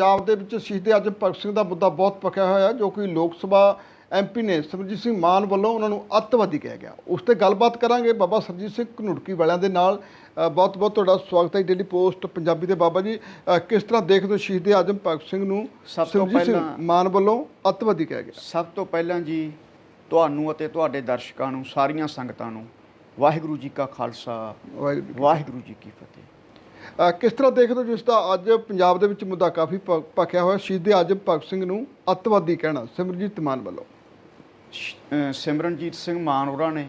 ਪੰਜਾਬ ਦੇ ਵਿੱਚ ਸ਼ਹੀਦ ਆਜ਼ਮ ਭਗਤ ਸਿੰਘ ਦਾ ਮੁੱਦਾ ਬਹੁਤ ਪੱਕਿਆ ਹੋਇਆ ਹੈ, ਜੋ ਕਿ ਲੋਕ ਸਭਾ ਐਮਪੀ ਨੇ ਸਿਮਰਜੀਤ ਸਿੰਘ ਮਾਨ ਵੱਲੋਂ ਉਹਨਾਂ ਨੂੰ ਅੱਤਵਾਦੀ ਕਿਹਾ ਗਿਆ। ਉਸ ਤੇ ਗੱਲਬਾਤ ਕਰਾਂਗੇ ਬਾਬਾ ਸਰਜੀਤ ਸਿੰਘ ਘਨੁੜਕੀ ਵਾਲਿਆਂ ਦੇ ਨਾਲ। ਬਹੁਤ ਬਹੁਤ ਤੁਹਾਡਾ ਸਵਾਗਤ ਹੈ ਡੇਲੀ ਪੋਸਟ ਪੰਜਾਬੀ ਦੇ। ਬਾਬਾ ਜੀ, ਕਿਸ ਤਰ੍ਹਾਂ ਦੇਖਦੇ ਹੋ ਸ਼ਹੀਦ ਆਜ਼ਮ ਭਗਤ ਸਿੰਘ ਨੂੰ ਸਿਮਰਜੀਤ ਸਿੰਘ ਮਾਨ ਵੱਲੋਂ ਅੱਤਵਾਦੀ ਕਿਹਾ ਗਿਆ? ਸਭ ਤੋਂ ਪਹਿਲਾਂ ਜੀ ਤੁਹਾਨੂੰ ਅਤੇ ਤੁਹਾਡੇ ਦਰਸ਼ਕਾਂ ਨੂੰ, ਸਾਰੀਆਂ ਸੰਗਤਾਂ ਨੂੰ ਵਾਹਿਗੁਰੂ ਜੀ ਕਾ ਖਾਲਸਾ, ਵਾਹਿਗੁਰੂ ਜੀ ਕੀ ਫਤਿਹ। ਕਿਸ ਤਰ੍ਹਾਂ ਦੇਖਦੇ ਹੋ ਜਿਸ ਦਾ ਅੱਜ ਪੰਜਾਬ ਦੇ ਵਿੱਚ ਮੁੱਦਾ ਕਾਫੀ ਭਖਿਆ ਹੋਇਆ, ਸ਼ਹੀਦ ਆਜ਼ਮ ਭਗਤ ਸਿੰਘ ਨੂੰ ਅੱਤਵਾਦੀ ਕਹਿਣਾ ਸਿਮਰਜੀਤ ਮਾਨ ਵੱਲੋਂ? ਸਿਮਰਨਜੀਤ ਸਿੰਘ ਮਾਨ ਹੋਰਾਂ ਨੇ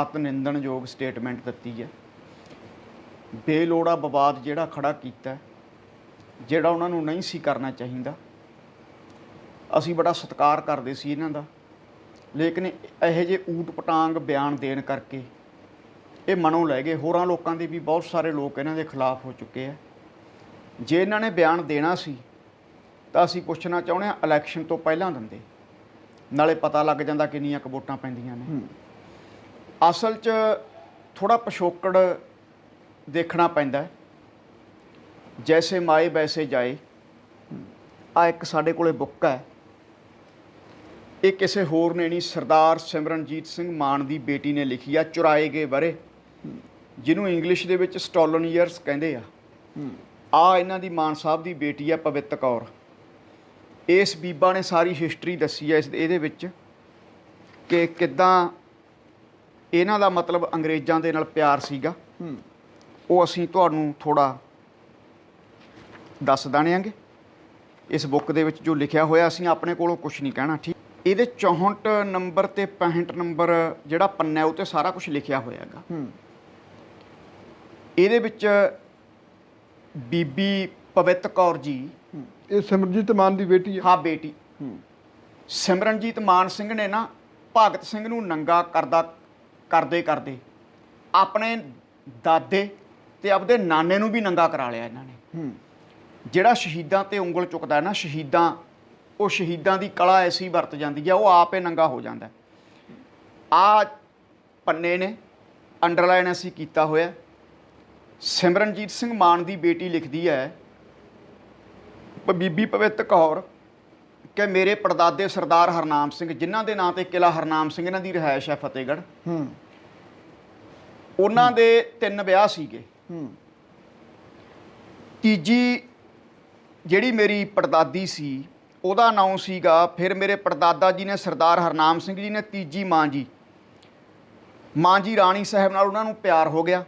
ਅਤ ਨਿੰਦਣਯੋਗ ਸਟੇਟਮੈਂਟ ਦਿੱਤੀ ਹੈ। ਬੇਲੋੜਾ ਵਿਵਾਦ ਜਿਹੜਾ ਖੜਾ ਕੀਤਾ, ਜਿਹੜਾ ਉਹਨਾਂ ਨੂੰ ਨਹੀਂ ਸੀ ਕਰਨਾ ਚਾਹੀਦਾ। ਅਸੀਂ ਬੜਾ ਸਤਿਕਾਰ ਕਰਦੇ ਸੀ ਇਹਨਾਂ ਦਾ, ਲੇਕਿਨ ਇਹੋ ਜਿਹੇ ਊਟ ਪਟਾਂਗ ਬਿਆਨ ਦੇਣ ਕਰਕੇ ਇਹ ਮਨੋਂ ਲੈ ਗਏ। ਹੋਰਾਂ ਲੋਕਾਂ ਦੇ ਵੀ ਬਹੁਤ ਸਾਰੇ ਲੋਕ ਇਹਨਾਂ ਦੇ ਖਿਲਾਫ ਹੋ ਚੁੱਕੇ ਆ। ਜੇ ਇਹਨਾਂ ਨੇ ਬਿਆਨ ਦੇਣਾ ਸੀ ਤਾਂ ਅਸੀਂ ਪੁੱਛਣਾ ਚਾਹੁੰਦੇ ਹਾਂ, ਇਲੈਕਸ਼ਨ ਤੋਂ ਪਹਿਲਾਂ ਦਿੰਦੇ, ਨਾਲੇ ਪਤਾ ਲੱਗ ਜਾਂਦਾ ਕਿੰਨੀਆਂ ਕੁ ਵੋਟਾਂ ਪੈਂਦੀਆਂ ਨੇ। ਅਸਲ 'ਚ ਥੋੜ੍ਹਾ ਪਿਛੋਕੜ ਦੇਖਣਾ ਪੈਂਦਾ। ਜੈਸੇ ਮਾਏ ਵੈਸੇ ਜਾਏ, ਆ ਇੱਕ ਸਾਡੇ ਕੋਲੇ ਬੁੱਕ ਹੈ, ਇਹ ਕਿਸੇ ਹੋਰ ਨੇ ਨਹੀਂ, ਸਰਦਾਰ ਸਿਮਰਨਜੀਤ ਸਿੰਘ ਮਾਨ ਦੀ ਬੇਟੀ ਨੇ ਲਿਖੀ ਆ, ਚੁਰਾਏ ਗਏ ਵਰੇ, ਜਿਹਨੂੰ ਇੰਗਲਿਸ਼ ਦੇ ਵਿੱਚ ਸਟੋਲਨ ਈਅਰਸ ਕਹਿੰਦੇ ਆ। ਆ ਇਹਨਾਂ ਦੀ ਮਾਨ ਸਾਹਿਬ ਦੀ ਬੇਟੀ ਆ ਪਵਿੱਤ ਕੌਰ। ਇਸ ਬੀਬਾ ਨੇ ਸਾਰੀ ਹਿਸਟਰੀ ਦੱਸੀ ਹੈ ਇਹਦੇ ਵਿੱਚ ਕਿ ਕਿੱਦਾਂ ਇਹਨਾਂ ਦਾ ਮਤਲਬ ਅੰਗਰੇਜ਼ਾਂ ਦੇ ਨਾਲ ਪਿਆਰ ਸੀਗਾ। ਉਹ ਅਸੀਂ ਤੁਹਾਨੂੰ ਥੋੜ੍ਹਾ ਦੱਸ ਦਾਂਗੇ ਇਸ ਬੁੱਕ ਦੇ ਵਿੱਚ ਜੋ ਲਿਖਿਆ ਹੋਇਆ। ਅਸੀਂ ਆਪਣੇ ਕੋਲੋਂ ਕੁਛ ਨਹੀਂ ਕਹਿਣਾ, ਠੀਕ। ਇਹਦੇ 64 ਨੰਬਰ ਤੇ 65 ਨੰਬਰ ਜਿਹੜਾ ਪੰਨਾ ਉਹ 'ਤੇ ਸਾਰਾ ਕੁਝ ਲਿਖਿਆ ਹੋਇਆ ਹੈਗਾ। ਇਹਦੇ ਵਿੱਚ ਬੀਬੀ ਪਵਿੱਤ ਕੌਰ ਜੀ, ਇਹ ਸਿਮਰਜੀਤ ਮਾਨ ਦੀ ਬੇਟੀ ਹੈ? ਹਾਂ, ਬੇਟੀ। ਸਿਮਰਨਜੀਤ ਮਾਨ ਸਿੰਘ ਨੇ ਨਾ ਭਗਤ ਸਿੰਘ ਨੂੰ ਨੰਗਾ ਕਰਦੇ ਆਪਣੇ ਦਾਦੇ ਤੇ ਆਪਦੇ ਨਾਨੇ ਨੂੰ ਵੀ ਨੰਗਾ ਕਰਾ ਲਿਆ ਇਹਨਾਂ ਨੇ। ਜਿਹੜਾ ਸ਼ਹੀਦਾਂ ਤੇ ਉਂਗਲ ਚੁੱਕਦਾ ਨਾ, ਉਹ ਸ਼ਹੀਦਾਂ ਦੀ ਕਲਾ ਐਸੀ ਵਰਤ ਜਾਂਦੀ ਹੈ, ਉਹ ਆਪੇ ਨੰਗਾ ਹੋ ਜਾਂਦਾ। ਆ ਪੰਨੇ ਨੇ ਅੰਡਰਲਾਈਨ ਅਸੀਂ ਕੀਤਾ ਹੋਇਆ। ਸਿਮਰਨਜੀਤ ਸਿੰਘ ਮਾਨ ਦੀ ਬੇਟੀ ਲਿਖਦੀ ਹੈ, ਬੀਬੀ ਪਵਿੱਤ ਕੌਰ, ਕਿ ਮੇਰੇ ਪੜਦਾਦੇ ਸਰਦਾਰ ਹਰਨਾਮ ਸਿੰਘ, ਜਿਨ੍ਹਾਂ ਦੇ ਨਾਂ ਤੇ ਕਿਲ੍ਹਾ ਹਰਨਾਮ ਸਿੰਘ ਇਹਨਾਂ ਦੀ ਰਿਹਾਇਸ਼ ਹੈ ਫਤਿਹਗੜ੍ਹ, ਉਹਨਾਂ ਦੇ 3 ਵਿਆਹ ਸੀਗੇ। ਤੀਜੀ ਜਿਹੜੀ ਮੇਰੀ ਪੜਦਾਦੀ ਸੀ ਉਹਦਾ ਨਾਮ ਸੀਗਾ, ਫਿਰ ਮੇਰੇ ਪੜਦਾਦਾ ਜੀ ਨੇ ਸਰਦਾਰ ਹਰਨਾਮ ਸਿੰਘ ਜੀ ਨੇ ਤੀਜੀ ਮਾਂ ਜੀ ਰਾਣੀ ਸਾਹਿਬ ਨਾਲ ਉਹਨਾਂ ਨੂੰ ਪਿਆਰ ਹੋ ਗਿਆ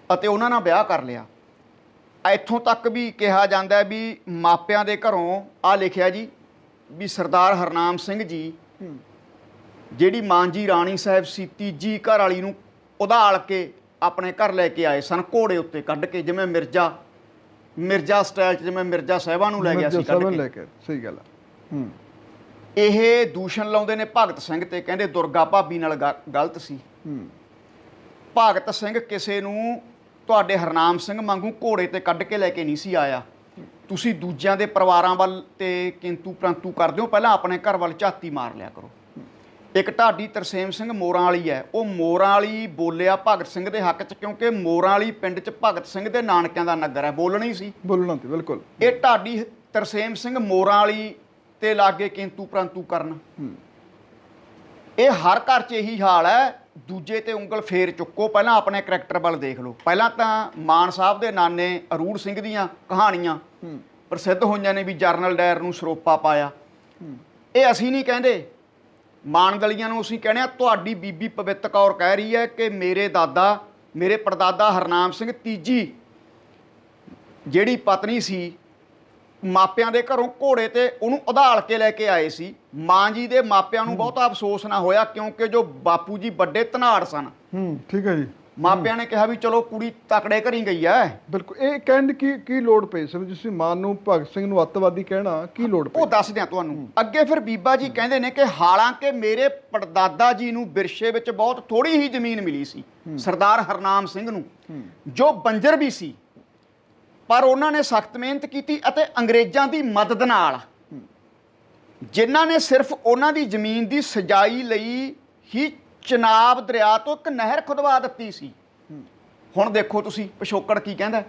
ਅਤੇ ਉਹਨਾਂ ਨਾਲ ਵਿਆਹ ਕਰ ਲਿਆ। ਇੱਥੋਂ ਤੱਕ ਵੀ ਕਿਹਾ ਜਾਂਦਾ ਵੀ ਮਾਪਿਆਂ ਦੇ ਘਰੋਂ ਆ ਲਿਖਿਆ ਜੀ ਵੀ ਸਰਦਾਰ ਹਰਨਾਮ ਸਿੰਘ ਜੀ ਜਿਹੜੀ ਮਾਂ ਜੀ ਰਾਣੀ ਸਾਹਿਬ ਸੀ, ਤੀਜੀ ਘਰ ਵਾਲੀ ਨੂੰ ਉਧਾਲ ਕੇ ਆਪਣੇ ਘਰ ਲੈ ਕੇ ਆਏ ਸਨ, ਘੋੜੇ ਉੱਤੇ ਕੱਢ ਕੇ, ਜਿਵੇਂ ਮਿਰਜ਼ਾ ਸਟਾਈਲ 'ਚ, ਜਿਵੇਂ ਮਿਰਜ਼ਾ ਸਾਹਿਬਾਂ ਨੂੰ ਲੈ ਗਿਆ ਸੀ ਕੱਢ ਕੇ। ਸਹੀ ਗੱਲ ਹੈ। ਇਹ ਦੂਸ਼ਣ ਲਾਉਂਦੇ ਨੇ ਭਗਤ ਸਿੰਘ ਤੇ, ਕਹਿੰਦੇ ਦੁਰਗਾ ਭਾਬੀ ਨਾਲ ਗਲਤ ਸੀ। ਭਗਤ ਸਿੰਘ ਕਿਸੇ ਨੂੰ ਤੁਹਾਡੇ ਹਰਨਾਮ ਸਿੰਘ ਵਾਂਗੂ ਘੋੜੇ ਤੇ ਕੱਢ ਕੇ ਲੈ ਕੇ ਨਹੀਂ ਸੀ ਆਇਆ। ਤੁਸੀਂ ਦੂਜਿਆਂ ਦੇ ਪਰਿਵਾਰਾਂ ਵੱਲ ਤੇ ਕਿੰਤੂ ਪ੍ਰੰਤੂ ਕਰਦੇ ਹੋ, ਪਹਿਲਾਂ ਆਪਣੇ ਘਰ ਵੱਲ ਝਾਤੀ ਮਾਰ ਲਿਆ ਕਰੋ। ਇੱਕ ਢਾਡੀ ਤਰਸੇਮ ਸਿੰਘ ਮੋਰਾਂ ਵਾਲੀ ਹੈ, ਉਹ ਮੋਰਾਂ ਵਾਲੀ ਬੋਲਿਆ ਭਗਤ ਸਿੰਘ ਦੇ ਹੱਕ 'ਚ, ਕਿਉਂਕਿ ਮੋਰਾਂ ਵਾਲੀ ਪਿੰਡ 'ਚ ਭਗਤ ਸਿੰਘ ਦੇ ਨਾਨਕਿਆਂ ਦਾ ਨਗਰ ਹੈ, ਬੋਲਣਾ ਹੀ ਸੀ, ਬੋਲਣਾ ਤੇ ਬਿਲਕੁਲ। ਇਹ ਢਾਡੀ ਤਰਸੇਮ ਸਿੰਘ ਮੋਰਾਂ ਵਾਲੀ ਤੇ ਲਾਗੇ ਕਿੰਤੂ ਪ੍ਰੰਤੂ ਕਰਨ। ਇਹ ਹਰ ਘਰ 'ਚ ਇਹੀ ਹਾਲ ਹੈ। ਦੂਜੇ ਤੇ ਉਂਗਲ ਫੇਰ ਚੁੱਕੋ, ਪਹਿਲਾਂ ਆਪਣੇ ਕਰੈਕਟਰ ਵੱਲ ਦੇਖ ਲਓ। ਪਹਿਲਾਂ ਤਾਂ ਮਾਨ ਸਾਹਿਬ ਦੇ ਨਾਨੇ ਅਰੂੜ ਸਿੰਘ ਦੀਆਂ ਕਹਾਣੀਆਂ ਪ੍ਰਸਿੱਧ ਹੋਈਆਂ ਨੇ ਵੀ ਜਰਨਲ ਡਾਇਰ ਨੂੰ ਸਰੋਪਾ ਪਾਇਆ। ਇਹ ਅਸੀਂ ਨਹੀਂ ਕਹਿੰਦੇ, ਮਾਨ ਗਲੀਆਂ ਨੂੰ ਅਸੀਂ ਕਹਿੰਦੇ ਹਾਂ। ਤੁਹਾਡੀ ਬੀਬੀ ਪਵਿੱਤ ਕੌਰ ਕਹਿ ਰਹੀ ਹੈ ਕਿ ਮੇਰੇ ਪੜਦਾਦਾ ਹਰਨਾਮ ਸਿੰਘ ਤੀਜੀ ਜਿਹੜੀ ਪਤਨੀ ਸੀ, ਮਾਪਿਆਂ ਦੇ ਘਰੋਂ ਘੋੜੇ ਤੇ ਉਹਨੂੰ ਉਧਾਲ ਕੇ ਲੈ ਕੇ ਆਏ ਸੀ। ਮਾਂ ਜੀ ਦੇ ਮਾਪਿਆਂ ਨੂੰ ਬਹੁਤਾ ਅਫਸੋਸ ਨਾ ਹੋਇਆ, ਕਿਉਂਕਿ ਜੋ ਬਾਪੂ ਜੀ ਵੱਡੇ ਧਨਾੜ ਸਨ। ਠੀਕ ਹੈ ਜੀ। ਮਾਪਿਆਂ ਨੇ ਕਿਹਾ ਵੀ ਚਲੋ ਕੁੜੀ ਤਕੜੇ ਘਰੀ ਗਈ ਹੈ। ਬਿਲਕੁਲ। ਇਹ ਕਹਿਣ ਕੀ ਲੋੜ ਪਈ ਸਿਮਰਜੀਤ ਸਿੰਘ ਮਾਨ ਨੂੰ ਭਗਤ ਸਿੰਘ ਨੂੰ ਅੱਤਵਾਦੀ ਕਹਿਣਾ? ਕੀ ਲੋੜ ਪਈ? ਉਹ ਦੱਸਦੇ ਆ ਤੁਹਾਨੂੰ ਅੱਗੇ। ਫਿਰ ਬੀਬਾ ਜੀ ਕਹਿੰਦੇ ਨੇ ਕਿ ਹਾਲਾਂਕਿ ਮੇਰੇ ਪੜਦਾਦਾ ਜੀ ਨੂੰ ਵਿਰਸੇ ਵਿੱਚ ਬਹੁਤ ਥੋੜੀ ਹੀ ਜ਼ਮੀਨ ਮਿਲੀ ਸੀ, ਸਰਦਾਰ ਹਰਨਾਮ ਸਿੰਘ ਨੂੰ, ਜੋ ਬੰਜਰ ਵੀ ਸੀ, ਪਰ ਉਹਨਾਂ ਨੇ ਸਖਤ ਮਿਹਨਤ ਕੀਤੀ ਅਤੇ ਅੰਗਰੇਜ਼ਾਂ ਦੀ ਮਦਦ ਨਾਲ, ਜਿਨ੍ਹਾਂ ਨੇ ਸਿਰਫ ਉਹਨਾਂ ਦੀ ਜ਼ਮੀਨ ਦੀ ਸਿਜਾਈ ਲਈ ਹੀ ਚਨਾਬ ਦਰਿਆ ਤੋਂ ਇੱਕ ਨਹਿਰ ਖੁਦਵਾ ਦਿੱਤੀ ਸੀ। ਹੁਣ ਦੇਖੋ ਤੁਸੀਂ ਪਿਛੋਕੜ ਕੀ ਕਹਿੰਦਾ,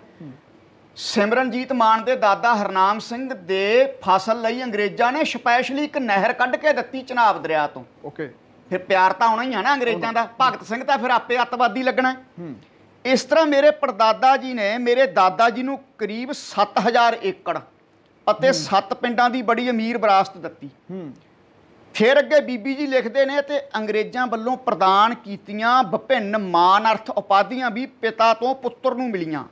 ਸਿਮਰਨਜੀਤ ਮਾਨ ਦੇ ਦਾਦਾ ਹਰਨਾਮ ਸਿੰਘ ਦੇ ਫਸਲ ਲਈ ਅੰਗਰੇਜ਼ਾਂ ਨੇ ਸਪੈਸ਼ਲੀ ਇੱਕ ਨਹਿਰ ਕੱਢ ਕੇ ਦਿੱਤੀ ਚਨਾਬ ਦਰਿਆ ਤੋਂ। ਓਕੇ, ਫਿਰ ਪਿਆਰ ਤਾਂ ਆਉਣਾ ਹੀ ਆ ਨਾ ਅੰਗਰੇਜ਼ਾਂ ਦਾ। ਭਗਤ ਸਿੰਘ ਤਾਂ ਫਿਰ ਆਪੇ ਅੱਤਵਾਦੀ ਲੱਗਣਾ। ਇਸ ਤਰ੍ਹਾਂ ਮੇਰੇ ਪੜਦਾਦਾ ਜੀ ਨੇ ਮੇਰੇ ਦਾਦਾ ਜੀ ਨੂੰ ਕਰੀਬ 7000 ਏਕੜ ਅਤੇ 7 ਪਿੰਡਾਂ ਦੀ ਬੜੀ ਅਮੀਰ ਵਿਰਾਸਤ ਦਿੱਤੀ। ਫਿਰ ਅੱਗੇ ਬੀਬੀ ਜੀ ਲਿਖਦੇ ਨੇ ਤੇ ਅੰਗਰੇਜ਼ਾਂ ਵੱਲੋਂ ਪ੍ਰਦਾਨ ਕੀਤੀਆਂ ਵਿਭਿੰਨ ਮਾਨ ਅਰਥ ਉਪਾਧੀਆਂ ਵੀ ਪਿਤਾ ਤੋਂ ਪੁੱਤਰ ਨੂੰ ਮਿਲੀਆਂ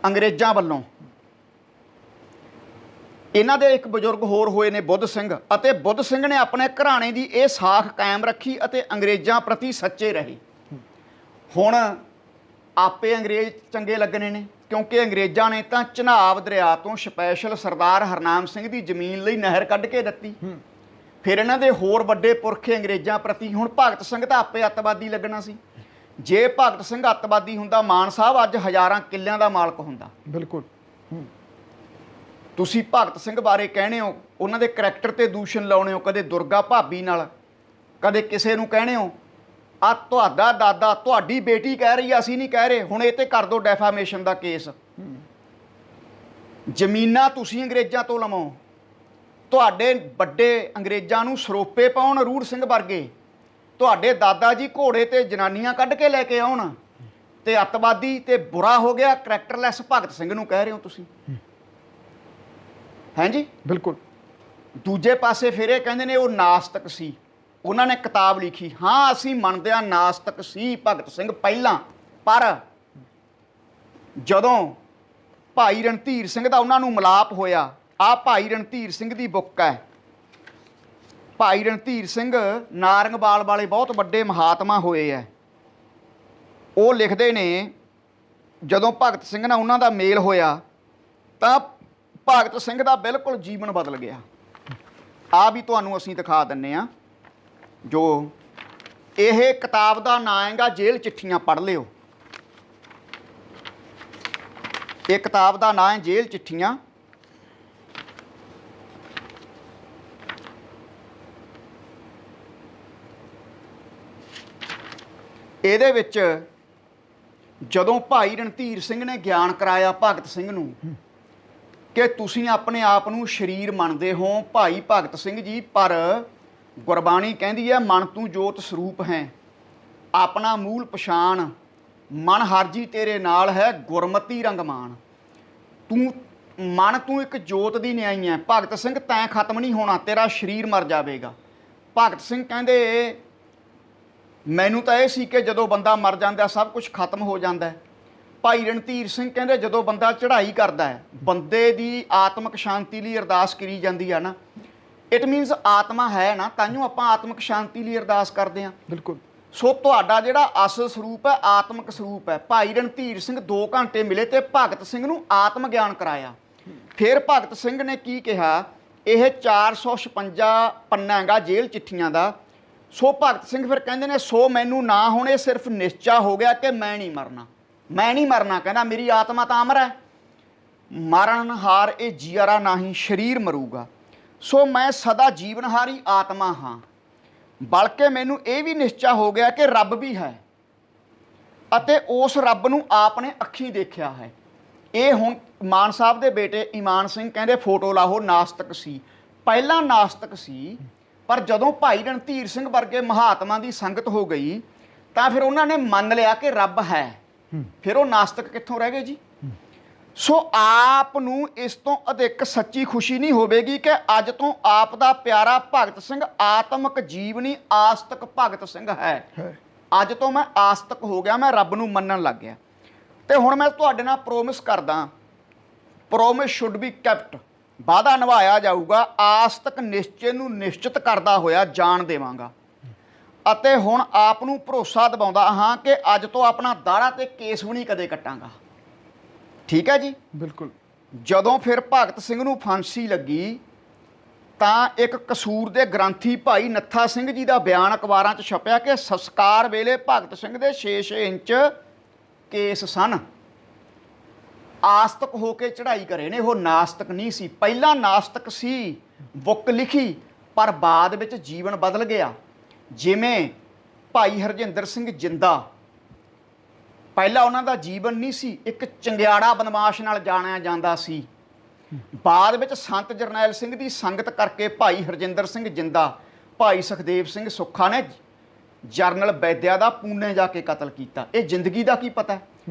ਅੰਗਰੇਜ਼ਾਂ ਵੱਲੋਂ। ਇਹਨਾਂ ਦੇ ਇੱਕ ਬਜ਼ੁਰਗ ਹੋਰ ਹੋਏ ਨੇ ਬੁੱਧ ਸਿੰਘ, ਅਤੇ ਬੁੱਧ ਸਿੰਘ ਨੇ ਆਪਣੇ ਘਰਾਣੇ ਦੀ ਇਹ ਸਾਖ ਕਾਇਮ ਰੱਖੀ ਅਤੇ ਅੰਗਰੇਜ਼ਾਂ ਪ੍ਰਤੀ ਸੱਚੇ ਰਹੇ। ਹੁਣ ਆਪੇ ਅੰਗਰੇਜ਼ ਚੰਗੇ ਲੱਗਣੇ ਨੇ, ਕਿਉਂਕਿ ਅੰਗਰੇਜ਼ਾਂ ਨੇ ਤਾਂ ਚਨਾਬ ਦਰਿਆ ਤੋਂ ਸਪੈਸ਼ਲ ਸਰਦਾਰ ਹਰਨਾਮ ਸਿੰਘ ਦੀ ਜ਼ਮੀਨ ਲਈ ਨਹਿਰ ਕੱਢ ਕੇ ਦਿੱਤੀ। ਫਿਰ ਇਹਨਾਂ ਦੇ ਹੋਰ ਵੱਡੇ ਪੁਰਖੇ ਅੰਗਰੇਜ਼ਾਂ ਪ੍ਰਤੀ। ਹੁਣ ਭਗਤ ਸਿੰਘ ਤਾਂ ਆਪੇ ਅੱਤਵਾਦੀ ਲੱਗਣਾ ਸੀ। ਜੇ ਭਗਤ ਸਿੰਘ ਅੱਤਵਾਦੀ ਹੁੰਦਾ, ਮਾਨ ਸਾਹਿਬ ਅੱਜ ਹਜ਼ਾਰਾਂ ਕਿੱਲਿਆਂ ਦਾ ਮਾਲਕ ਹੁੰਦਾ। ਬਿਲਕੁਲ। ਤੁਸੀਂ ਭਗਤ ਸਿੰਘ ਬਾਰੇ ਕਹਿਣੇ ਹੋ, ਉਹਨਾਂ ਦੇ ਕਰੈਕਟਰ ਤੇ ਦੂਸ਼ਣ ਲਾਉਣੇ ਹੋ, ਕਦੇ ਦੁਰਗਾ ਭਾਬੀ ਨਾਲ, ਕਦੇ ਕਿਸੇ ਨੂੰ ਕਹਿਣੇ ਹੋ ਆ ਤੁਹਾਡਾ ਦਾਦਾ, ਤੁਹਾਡੀ ਬੇਟੀ ਕਹਿ ਰਹੀ ਆ, ਅਸੀਂ ਨਹੀਂ ਕਹਿ ਰਹੇ। ਹੁਣ ਇਹ ਤੇ ਕਰ ਦਿਓ ਡੈਫਾਮੇਸ਼ਨ ਦਾ ਕੇਸ। ਜ਼ਮੀਨਾਂ ਤੁਸੀਂ ਅੰਗਰੇਜ਼ਾਂ ਤੋਂ ਲਵੋ, ਤੁਹਾਡੇ ਵੱਡੇ ਅੰਗਰੇਜ਼ਾਂ ਨੂੰ ਸਰੋਪੇ ਪਾਉਣ ਰੂੜ ਸਿੰਘ ਵਰਗੇ, ਤੁਹਾਡੇ ਦਾਦਾ ਜੀ ਘੋੜੇ ਤੇ ਜਨਾਨੀਆਂ ਕੱਢ ਕੇ ਲੈ ਕੇ ਆਉਣ, ਤੇ ਅੱਤਵਾਦੀ ਤੇ ਬੁਰਾ ਹੋ ਗਿਆ ਕਰੈਕਟਰਲੈਸ ਭਗਤ ਸਿੰਘ ਨੂੰ ਕਹਿ ਰਹੇ ਹੋ ਤੁਸੀਂ। ਹੈਂ ਜੀ? ਬਿਲਕੁਲ। ਦੂਜੇ ਪਾਸੇ ਫਿਰ ਇਹ ਕਹਿੰਦੇ ਨੇ ਉਹ ਨਾਸਤਕ ਸੀ, ਉਹਨਾਂ ਨੇ ਕਿਤਾਬ ਲਿਖੀ। ਹਾਂ, ਅਸੀਂ ਮੰਨਦੇ ਹਾਂ ਨਾਸਤਕ ਸੀ ਭਗਤ ਸਿੰਘ ਪਹਿਲਾਂ, ਪਰ ਜਦੋਂ ਭਾਈ ਰਣਧੀਰ ਸਿੰਘ ਦਾ ਉਹਨਾਂ ਨੂੰ ਮਿਲਾਪ ਹੋਇਆ, ਆਹ ਭਾਈ ਰਣਧੀਰ ਸਿੰਘ ਦੀ ਬੁੱਕ ਹੈ। ਭਾਈ ਰਣਧੀਰ ਸਿੰਘ ਨਾਰੰਗਵਾਲ ਵਾਲੇ ਬਹੁਤ ਵੱਡੇ ਮਹਾਤਮਾ ਹੋਏ ਹੈ। ਉਹ ਲਿਖਦੇ ਨੇ ਜਦੋਂ ਭਗਤ ਸਿੰਘ ਨਾਲ ਉਹਨਾਂ ਦਾ ਮੇਲ ਹੋਇਆ ਤਾਂ ਭਗਤ ਸਿੰਘ ਦਾ ਬਿਲਕੁਲ ਜੀਵਨ ਬਦਲ ਗਿਆ। ਆ ਵੀ ਤੁਹਾਨੂੰ ਅਸੀਂ ਦਿਖਾ ਦਿੰਨੇ ਆ। ਜੋ ਇਹ ਕਿਤਾਬ ਦਾ ਨਾਂ ਹੈਗਾ ਜੇਲ੍ਹ ਚਿੱਠੀਆਂ, ਪੜ੍ਹ ਲਿਓ। ਇਹ ਕਿਤਾਬ ਦਾ ਨਾਂ ਹੈ ਜੇਲ੍ਹ ਚਿੱਠੀਆਂ। ਇਹਦੇ ਵਿੱਚ ਜਦੋਂ ਭਾਈ ਰਣਧੀਰ ਸਿੰਘ ਨੇ ਗਿਆਨ ਕਰਾਇਆ ਭਗਤ ਸਿੰਘ ਨੂੰ ਕਿ ਤੁਸੀਂ ਆਪਣੇ ਆਪ ਨੂੰ ਸ਼ਰੀਰ ਮੰਨਦੇ ਹੋ ਭਾਈ ਭਗਤ ਸਿੰਘ ਜੀ, ਪਰ ਗੁਰਬਾਣੀ ਕਹਿੰਦੀ ਹੈ ਮਨ ਤੂੰ ਜੋਤ ਸਰੂਪ ਹੈ, ਆਪਣਾ ਮੂਲ ਪਛਾਣ, ਮਨ ਹਰ ਜੀ ਤੇਰੇ ਨਾਲ ਹੈ, ਗੁਰਮਤੀ ਰੰਗਮਾਨ। ਤੂੰ ਮਨ ਤੂੰ ਇੱਕ ਜੋਤ ਦੀ ਨਿਆਈ ਹੈ। ਭਗਤ ਸਿੰਘ ਤੈਂ ਖਤਮ ਨਹੀਂ ਹੋਣਾ, ਤੇਰਾ ਸਰੀਰ ਮਰ ਜਾਵੇਗਾ। ਭਗਤ ਸਿੰਘ ਕਹਿੰਦੇ ਮੈਨੂੰ ਤਾਂ ਇਹ ਸੀ ਕਿ ਜਦੋਂ ਬੰਦਾ ਮਰ ਜਾਂਦਾ ਸਭ ਕੁਝ ਖਤਮ ਹੋ ਜਾਂਦਾ ਹੈ। ਭਾਈ ਰਣਧੀਰ ਸਿੰਘ ਕਹਿੰਦੇ ਜਦੋਂ ਬੰਦਾ ਚੜ੍ਹਾਈ ਕਰਦਾ ਹੈ, ਬੰਦੇ ਦੀ ਆਤਮਿਕ ਸ਼ਾਂਤੀ ਲਈ ਅਰਦਾਸ ਕਰੀ ਜਾਂਦੀ ਆ ਨਾ, ਇਟ ਮੀਨਸ ਆਤਮਾ ਹੈ ਨਾ, ਤਾਂਹੀਓ ਆਪਾਂ ਆਤਮਿਕ ਸ਼ਾਂਤੀ ਲਈ ਅਰਦਾਸ ਕਰਦੇ ਹਾਂ। ਬਿਲਕੁਲ। ਸੋ ਤੁਹਾਡਾ ਜਿਹੜਾ ਅਸਲ ਸਰੂਪ ਹੈ ਆਤਮਿਕ ਸਰੂਪ ਹੈ। ਭਾਈ ਰਣਧੀਰ ਸਿੰਘ 2 ਘੰਟੇ ਮਿਲੇ ਤੇ ਭਗਤ ਸਿੰਘ ਨੂੰ ਆਤਮ ਗਿਆਨ ਕਰਾਇਆ। ਫਿਰ ਭਗਤ ਸਿੰਘ ਨੇ ਕੀ ਕਿਹਾ, ਇਹ 456 ਪੰਨਾ ਹੈਗਾ ਜੇਲ੍ਹ ਚਿੱਠੀਆਂ ਦਾ। ਸੋ ਭਗਤ ਸਿੰਘ ਫਿਰ ਕਹਿੰਦੇ ਨੇ ਸੋ ਮੈਨੂੰ ਨਾ ਹੁਣ ਇਹ ਸਿਰਫ ਨਿਸ਼ਚਾ ਹੋ ਗਿਆ ਕਿ ਮੈਂ ਨਹੀਂ ਮਰਨਾ, ਮੈਂ ਨਹੀਂ ਮਰਨਾ। ਕਹਿੰਦਾ ਮੇਰੀ ਆਤਮਾ ਤਾਂ ਅਮਰ ਹੈ, ਮਰਨਹਾਰ ਇਹ ਜੀਅਰਾ ਨਹੀਂ, ਸਰੀਰ ਮਰੂਗਾ। ਸੋ ਮੈਂ ਸਦਾ ਜੀਵਨਹਾਰੀ ਆਤਮਾ ਹਾਂ, ਬਲਕਿ ਮੈਨੂੰ ਇਹ ਵੀ ਨਿਸ਼ਚਾ ਹੋ ਗਿਆ ਕਿ ਰੱਬ ਵੀ ਹੈ ਅਤੇ ਉਸ ਰੱਬ ਨੂੰ ਆਪ ਨੇ ਅੱਖੀਂ ਦੇਖਿਆ ਹੈ। ਇਹ ਹੁਣ ਮਾਨ ਸਾਹਿਬ ਦੇ ਬੇਟੇ ਈਮਾਨ ਸਿੰਘ ਕਹਿੰਦੇ ਫੋਟੋ ਲਾਹੋ ਨਾਸਤਕ ਸੀ, ਪਹਿਲਾਂ ਨਾਸਤਕ ਸੀ, ਪਰ ਜਦੋਂ ਭਾਈ ਰਣਧੀਰ ਸਿੰਘ ਵਰਗੇ ਮਹਾਤਮਾ ਦੀ ਸੰਗਤ ਹੋ ਗਈ ਤਾਂ ਫਿਰ ਉਹਨਾਂ ਨੇ ਮੰਨ ਲਿਆ ਕਿ ਰੱਬ ਹੈ। ਫਿਰ ਉਹ ਨਾਸਤਕ ਕਿੱਥੋਂ ਰਹਿ ਗਏ ਜੀ। ਸੋ ਆਪ ਨੂੰ ਇਸ ਤੋਂ ਅਧਿਕ ਸੱਚੀ ਖੁਸ਼ੀ ਨਹੀਂ ਹੋਵੇਗੀ ਕਿ ਅੱਜ ਤੋਂ ਆਪ ਦਾ ਪਿਆਰਾ ਭਗਤ ਸਿੰਘ ਆਤਮਿਕ ਜੀਵਨੀ ਆਸਤਕ ਭਗਤ ਸਿੰਘ ਹੈ। ਅੱਜ ਤੋਂ ਮੈਂ ਆਸਤਕ ਹੋ ਗਿਆ, ਮੈਂ ਰੱਬ ਨੂੰ ਮੰਨਣ ਲੱਗ ਗਿਆ। ਤੇ ਹੁਣ ਮੈਂ ਤੁਹਾਡੇ ਨਾਲ ਪ੍ਰੋਮਿਸ ਕਰਦਾ, ਪ੍ਰੋਮਿਸ ਸ਼ੁੱਡ ਬੀ ਕੈਪਟ, ਵਾਅਦਾ ਨਿਭਾਇਆ ਜਾਊਗਾ। ਆਸਤਕ ਨਿਸ਼ਚੇ ਨੂੰ ਨਿਸ਼ਚਿਤ ਕਰਦਾ ਹੋਇਆ ਜਾਣ ਦੇਵਾਂਗਾ ਅਤੇ ਹੁਣ ਆਪ ਨੂੰ ਭਰੋਸਾ ਦਿਵਾਉਂਦਾ ਹਾਂ ਕਿ ਅੱਜ ਤੋਂ ਆਪਣਾ ਦਾੜਾ ਤੇ ਕੇਸ ਵੀ ਨਹੀਂ ਕਦੇ ਕੱਟਾਂਗਾ। ਠੀਕ ਹੈ ਜੀ। ਬਿਲਕੁਲ। ਜਦੋਂ ਫਿਰ ਭਗਤ ਸਿੰਘ ਨੂੰ ਫਾਂਸੀ ਲੱਗੀ ਤਾਂ ਇੱਕ ਕਸੂਰ ਦੇ ਗ੍ਰੰਥੀ ਭਾਈ ਨੱਥਾ ਸਿੰਘ ਜੀ ਦਾ ਬਿਆਨ ਅਖਬਾਰਾਂ 'ਚ ਛਪਿਆ ਕਿ ਸੰਸਕਾਰ ਵੇਲੇ ਭਗਤ ਸਿੰਘ ਦੇ 6-6 ਇੰਚ ਕੇਸ ਸਨ। ਆਸਤਕ ਹੋ ਕੇ ਚੜ੍ਹਾਈ ਕਰੇ ਨੇ, ਉਹ ਨਾਸਤਕ ਨਹੀਂ ਸੀ। ਪਹਿਲਾਂ ਨਾਸਤਕ ਸੀ, ਬੁੱਕ ਲਿਖੀ, ਪਰ ਬਾਅਦ ਵਿੱਚ ਜੀਵਨ ਬਦਲ ਗਿਆ। ਜਿਵੇਂ ਭਾਈ ਹਰਜਿੰਦਰ ਸਿੰਘ ਜਿੰਦਾ ਪਹਿਲਾਂ ਉਹਨਾਂ ਦਾ ਜੀਵਨ ਨਹੀਂ ਸੀ, ਇੱਕ ਚੰਗਿਆੜਾ ਬਦਮਾਸ਼ ਨਾਲ ਜਾਣਿਆ ਜਾਂਦਾ ਸੀ। ਬਾਅਦ ਵਿੱਚ ਸੰਤ ਜਰਨੈਲ ਸਿੰਘ ਦੀ ਸੰਗਤ ਕਰਕੇ ਭਾਈ ਹਰਜਿੰਦਰ ਸਿੰਘ ਜਿੰਦਾ, ਭਾਈ ਸੁਖਦੇਵ ਸਿੰਘ ਸੁੱਖਾ ਨੇ ਜਰਨਲ ਵੈਦਿਆ ਦਾ ਪੂਨੇ ਜਾ ਕੇ ਕਤਲ ਕੀਤਾ। ਇਹ ਜ਼ਿੰਦਗੀ ਦਾ ਕੀ ਪਤਾ?